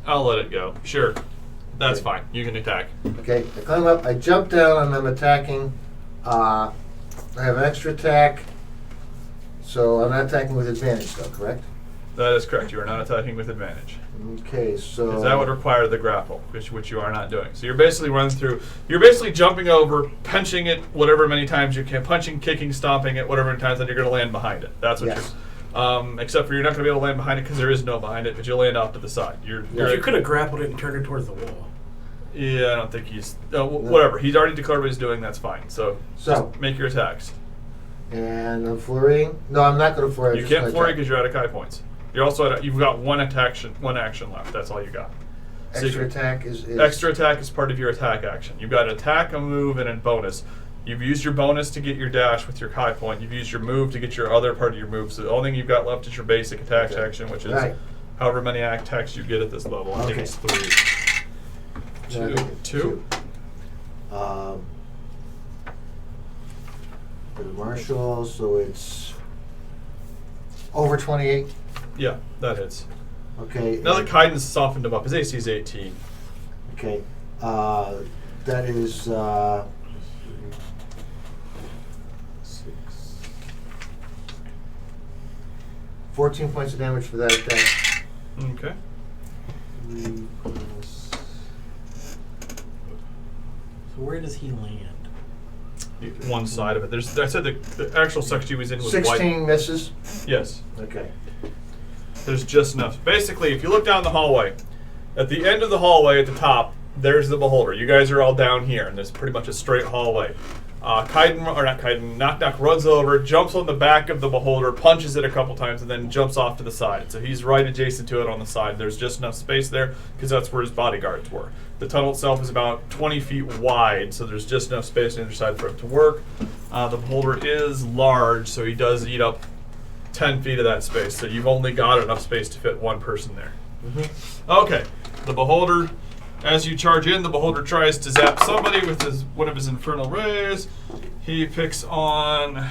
Speaker 2: I'll let it go. Sure, that's fine. You can attack.
Speaker 5: Okay, I climb up, I jump down, and I'm attacking. I have an extra attack, so I'm not attacking with advantage, though, correct?
Speaker 2: That is correct. You are not attacking with advantage.
Speaker 5: Okay, so...
Speaker 2: Because that would require the grapple, which you are not doing. So you're basically running through. You're basically jumping over, punching it whatever many times you can, punching, kicking, stomping it whatever many times, then you're going to land behind it. That's what
Speaker 5: Yes.
Speaker 2: you're. Except for you're not going to be able to land behind it because there is no behind it, but you'll land off to the side.
Speaker 1: You could have grappled it and turned it towards the wall.
Speaker 2: Yeah, I don't think he's. Whatever. He's already declared what he's doing. That's fine. So just make your attacks.
Speaker 5: And I'm flurrying. No, I'm not going to flurry.
Speaker 2: You can't flurry because you're out of Kai points. You're also you've got one action left. That's all you got. So
Speaker 5: Extra attack is...
Speaker 2: Extra attack is part of your attack action. You've got an attack, a move, and a bonus. You've used your bonus to get your dash with your Kai point. You've used your move to get your other part of your move. So the only thing you've got left is your basic attack action, which is however many attacks you get at this level. I think it's 3.
Speaker 5: No, I think it's
Speaker 2: 2.
Speaker 5: The martial, so it's over 28.
Speaker 2: Yeah, that hits.
Speaker 5: Okay.
Speaker 2: Now that Kaiden's softened him up, his AC is 18.
Speaker 5: Okay. That is 14 points of damage for that attack.
Speaker 2: Okay.
Speaker 5: 3 plus...
Speaker 1: So where does he land?
Speaker 2: One side of it. I said the actual section he was in was
Speaker 5: 16
Speaker 2: white.
Speaker 5: misses.
Speaker 2: Yes.
Speaker 5: Okay.
Speaker 2: There's just enough. Basically, if you look down the hallway, at the end of the hallway at the top, there's the beholder. You guys are all down here, and there's pretty much a straight hallway. Knock runs over, jumps on the back of the beholder, punches it a couple times, and then jumps off to the side. So he's right adjacent to it on the side. There's just enough space there because that's where his bodyguards were. The tunnel itself is about 20 feet wide, so there's just enough space on the other side for it to work. The beholder is large, so he does eat up 10 feet of that space. So you've only got enough space to fit one person there. Okay, the beholder. As you charge in, the beholder tries to zap somebody with one of his infernal rays. He picks on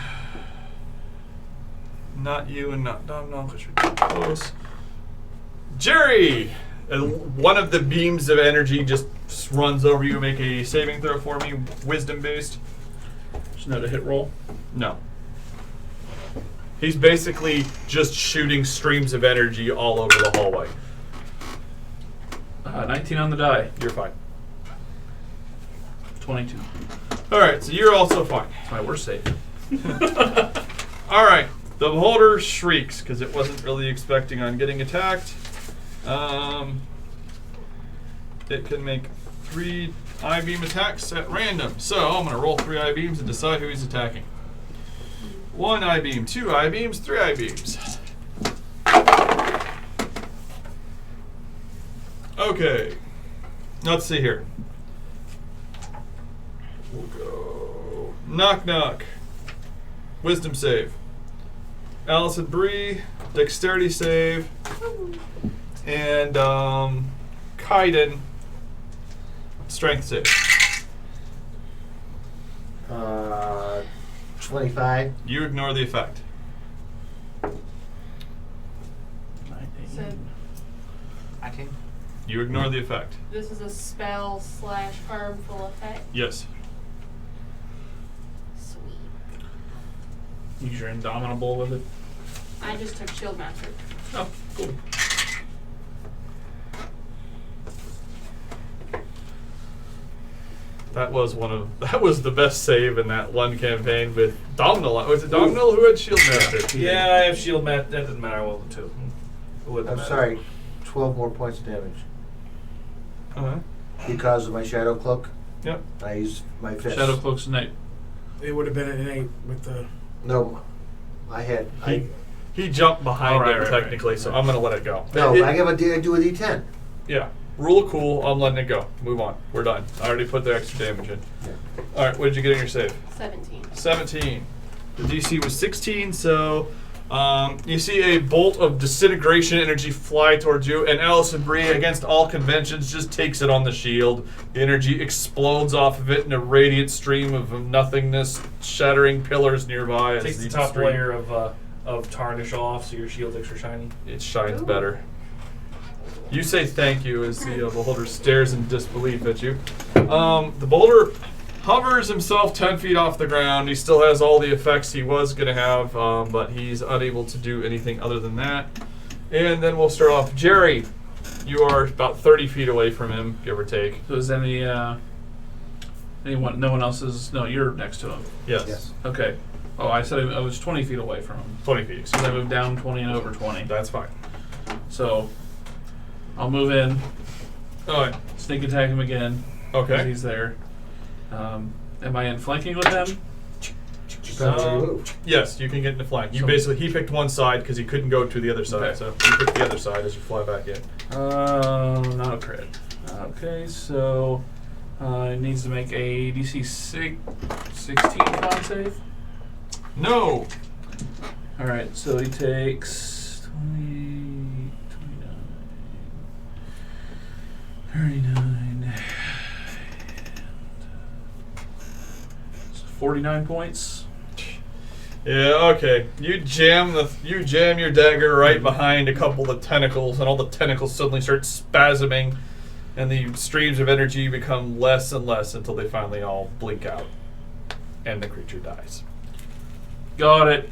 Speaker 2: not you and not Domino because you're too close. Jerry! And one of the beams of energy just runs over you. Make a saving throw for me, wisdom based.
Speaker 6: There's not a hit roll.
Speaker 2: No. He's basically just shooting streams of energy all over the hallway.
Speaker 6: 19 on the die.
Speaker 2: You're fine.
Speaker 6: 22.
Speaker 2: All right, so you're also fine.
Speaker 6: That's my worst save.
Speaker 2: All right, the beholder shrieks because it wasn't really expecting on getting attacked. It can make 3 I-beam attacks at random. So I'm going to roll 3 I-beams and decide who he's attacking. 1 I-beam, 2 I-beams, 3 I-beams. Okay, let's see here. We'll go knock knock. Wisdom save. Allison Bree, dexterity save. And Kaiden, strength save.
Speaker 5: 25.
Speaker 2: You ignore the effect.
Speaker 7: So
Speaker 8: 19.
Speaker 2: You ignore the effect.
Speaker 7: this is a spell / harmful effect.
Speaker 2: Yes.
Speaker 7: Sweet.
Speaker 6: Use your indomitable with it.
Speaker 7: I just took Shield Master.
Speaker 6: Oh, cool.
Speaker 2: That was the best save in that one campaign with Domhnall. Was it Domhnall who had Shield Master?
Speaker 4: Yeah, I have shield mat. That doesn't matter. Well, the two. It wouldn't
Speaker 5: I'm
Speaker 4: matter.
Speaker 5: sorry, 12 more points of damage.
Speaker 2: Uh-huh.
Speaker 5: Because of my Shadow Cloak,
Speaker 2: Yep.
Speaker 5: I used my fist.
Speaker 6: Shadow Cloak's night.
Speaker 1: It would have been an 8 with the.
Speaker 5: No, I had...
Speaker 2: He jumped behind
Speaker 6: Oh,
Speaker 2: him
Speaker 6: right,
Speaker 2: technically,
Speaker 6: right.
Speaker 2: so I'm gonna let it go.
Speaker 5: No,
Speaker 2: It-
Speaker 5: I do a D10.
Speaker 2: Yeah. Rule of cool, I'm letting it go. Move on. We're done. I already put the extra damage in.
Speaker 5: Yeah.
Speaker 2: Alright, what did you get in your save?
Speaker 7: 17.
Speaker 2: 17. The DC was 16, so you see a bolt of disintegration energy fly towards you, and Allison Brie, against all conventions, just takes it on the shield. The energy explodes off of it in a radiant stream of nothingness, shattering pillars nearby.
Speaker 4: Takes
Speaker 2: as
Speaker 4: the top
Speaker 2: stream-
Speaker 4: layer of tarnish off, so your shield's extra shiny.
Speaker 2: It shines better. You say thank you as the beholder stares in disbelief at you. The beholder hovers himself 10 feet off the ground. He still has all the effects he was going to have, but he's unable to do anything other than that. And then we'll start off. Jerry, you are about 30 feet away from him, give or take.
Speaker 6: So is anyone? No one else is. No, you're next to him.
Speaker 2: Yes.
Speaker 6: Okay. Oh, I said I was 20 feet away from him.
Speaker 2: 20 feet, excuse
Speaker 6: Because I
Speaker 2: me.
Speaker 6: moved down 20 and over 20.
Speaker 2: That's fine.
Speaker 6: So I'll move in,
Speaker 2: All right.
Speaker 6: sneak attack him again. Because
Speaker 2: Okay.
Speaker 6: he's there. Am I in flanking with him?
Speaker 5: Depends on your move.
Speaker 2: Yes, you can get into flank. You
Speaker 6: So-
Speaker 2: basically, he picked one side because he couldn't go to the other side,
Speaker 6: Okay.
Speaker 2: so you pick the other side as you fly back in.
Speaker 6: Not a crit. Okay, so it needs to make a DC 16 con save.
Speaker 2: No!
Speaker 6: Alright, so he takes 20, 29, 39, 49 points.
Speaker 2: Yeah, okay. You jam your dagger right behind a couple of tentacles, and all the tentacles suddenly start spasming, and the streams of energy become less and less until they finally all blink out, and the creature dies.
Speaker 6: Got it.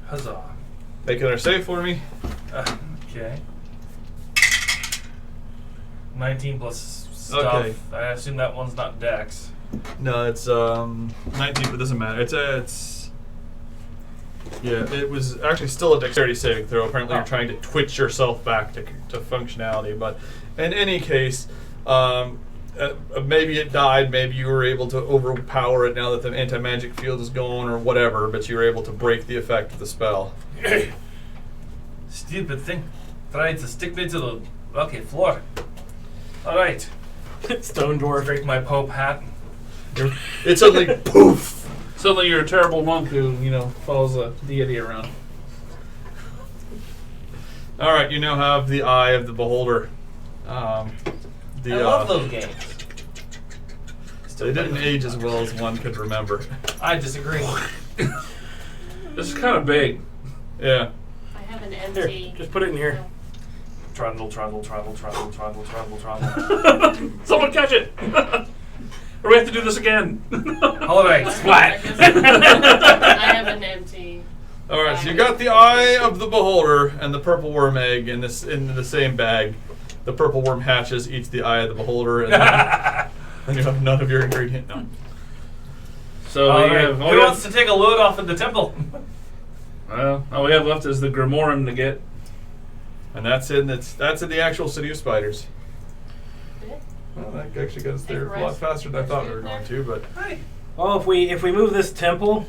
Speaker 4: Huzzah.
Speaker 2: Make another save for me.
Speaker 4: Okay. 19 plus stuff.
Speaker 2: Okay.
Speaker 4: I assume that one's not Dex.
Speaker 2: No, it's 19, but it doesn't matter. Yeah, it was actually still a dexterity saving throw. Apparently, you're trying to twitch yourself back to functionality. But in any case, maybe it died. Maybe you were able to overpower it now that the anti-magic field is gone, or whatever. But you were able to break the effect of the spell.
Speaker 4: Stupid thing. Tried to stick me to the rocky floor. Alright.
Speaker 1: Stone dwarf.
Speaker 4: Break my Pope hat.
Speaker 2: It's suddenly poof.
Speaker 6: Suddenly you're a terrible monk who, follows a deity around.
Speaker 2: All right, you now have the eye of the beholder.
Speaker 4: I love those games.
Speaker 2: They didn't age as well as one could remember.
Speaker 4: I disagree.
Speaker 6: This is kind of big.
Speaker 2: Yeah.
Speaker 7: I have an
Speaker 1: Here,
Speaker 7: empty.
Speaker 1: just put it in here.
Speaker 4: Trundle.
Speaker 6: Someone catch it! Or we have to do this again.
Speaker 4: Alright, splat.
Speaker 7: I have an empty.
Speaker 2: All right, so you got the eye of the beholder and the purple worm egg in the same bag. The purple worm hatches, eats the eye of the beholder, and then you have none of your ingredient. No.
Speaker 6: So
Speaker 4: Who wants to take a load off at the temple?
Speaker 6: Well, all we have left is the Grimorum to get.
Speaker 2: And that's in the actual city of spiders.
Speaker 7: Yeah.
Speaker 2: Well, that actually got us there a lot faster than I thought we were going to, but
Speaker 1: Well, if we move this temple,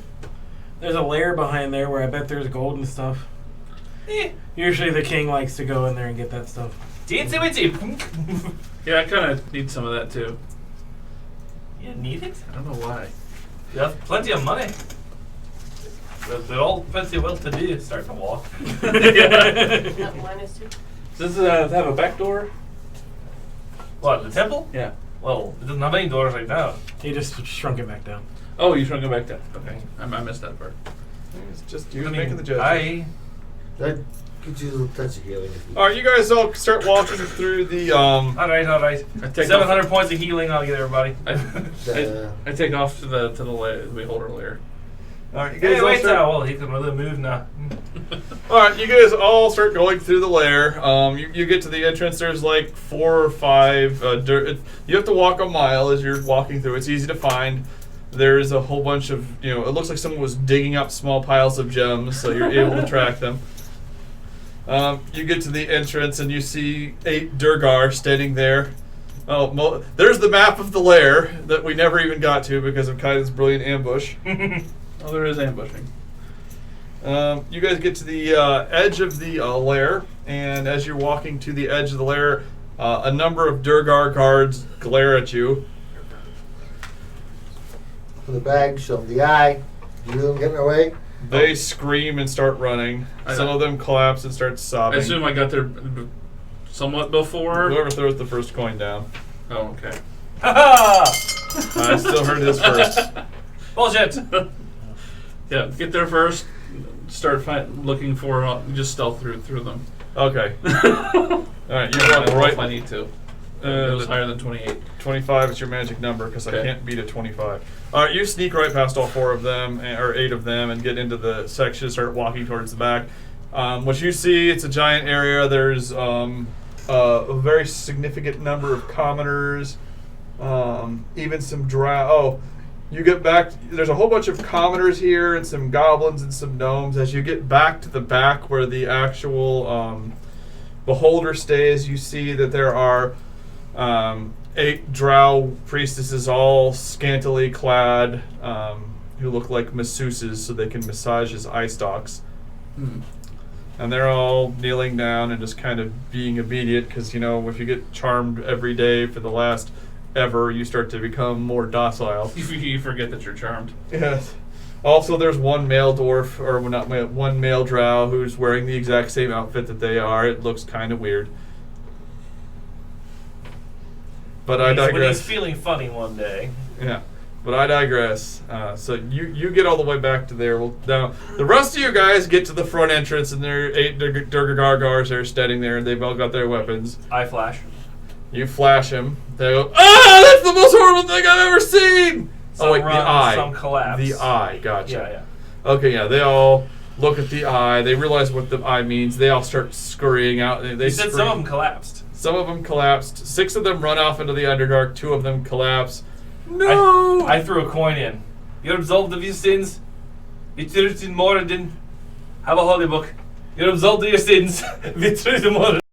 Speaker 1: there's a lair behind there where I bet there's gold and stuff. Usually the king likes to go in there and get that stuff.
Speaker 4: Teensy weensy.
Speaker 6: Yeah, I kind of need some of that too.
Speaker 4: You need it?
Speaker 6: I don't know why.
Speaker 4: You have plenty of money. They're all plenty well to do. Starting to walk.
Speaker 7: That -2.
Speaker 6: Does this have a back door?
Speaker 4: What, the temple?
Speaker 6: Yeah.
Speaker 4: Well, it doesn't have any doors right now.
Speaker 1: He just shrunk it back down.
Speaker 6: Oh, you shrunk it back down. Okay, I missed that part.
Speaker 2: it's just you making the joke.
Speaker 5: That gives you a little touch of healing. If you
Speaker 2: All right, you guys all start walking through the
Speaker 4: Alright.
Speaker 6: I take
Speaker 4: 700 points of healing. I'll get everybody.
Speaker 6: I take off to the beholder layer.
Speaker 2: All right, you guys
Speaker 4: Hey,
Speaker 2: all
Speaker 4: wait
Speaker 2: start.
Speaker 4: well, he can really move now.
Speaker 2: All right, you guys all start going through the lair. You get to the entrance. There's like 4 or 5 dirt. You have to walk a mile as you're walking through. It's easy to find. There's a whole bunch of, it looks like someone was digging up small piles of gems, so you're able to track them. You get to the entrance and you see 8 Durgar standing there. Oh, there's the map of the lair that we never even got to because of Kaiden's brilliant ambush.
Speaker 6: Oh, there is ambushing.
Speaker 2: You guys get to the edge of the lair, and as you're walking to the edge of the lair, a number of Durgar guards glare at you.
Speaker 5: Open the bag, show them the eye. You them get in their way.
Speaker 2: They scream and start running. Some of them collapse and start
Speaker 6: I
Speaker 2: sobbing.
Speaker 6: assume I got there somewhat before.
Speaker 2: Whoever throws the first coin down.
Speaker 6: Oh, okay.
Speaker 4: Ha
Speaker 2: I still heard his first.
Speaker 4: Bullshit!
Speaker 6: Yeah, get there first. Start looking for just stealth through them.
Speaker 2: Okay. Alright, you walk right.
Speaker 6: If I need to. It was higher than 28.
Speaker 2: 25 is your magic number because I
Speaker 6: Okay.
Speaker 2: can't beat a 25. Alright, you sneak right past all 4 of them, or 8 of them, and get into the section, start walking towards the back. What you see, it's a giant area. There's a very significant number of commoners, even some you get back, there's a whole bunch of commoners here and some goblins and some gnomes. As you get back to the back where the actual beholder stays, you see that there are 8 drow priestesses, all scantily clad, who look like masseuses, so they can massage his eye stalks. And they're all kneeling down and just kind of being obedient, because, you know, if you get charmed every day for the last ever, you start to become more docile.
Speaker 6: You forget that you're charmed.
Speaker 2: Yes. Also, there's one male dwarf, or not male, one male drow who's wearing the exact same outfit that they are. It looks kind of weird. But I digress.
Speaker 4: When he's feeling funny one day.
Speaker 2: Yeah, but I digress. So you get all the way back to there. Well, now the rest of you guys get to the front entrance, and there are 8 Durgargars there standing there, and they've all got their weapons.
Speaker 4: Eye flash.
Speaker 2: You flash him. They go, "Ah, that's the most horrible thing I've ever seen!"
Speaker 4: Some
Speaker 2: wait,
Speaker 4: run,
Speaker 2: the eye.
Speaker 4: some collapse.
Speaker 2: The eye, gotcha.
Speaker 4: Yeah.
Speaker 2: Okay, yeah, they all look at the eye. They realize what the eye means. They all start scurrying out. They
Speaker 4: You said some of them collapsed.
Speaker 2: Some of them collapsed. 6 of them run off into the Underdark. 2 of them collapse. No!
Speaker 4: I threw a coin in. You're absolved of your sins. Vitrut in Moradin. Have a holy book. You're absolved of your sins. Vitrut in Moradin.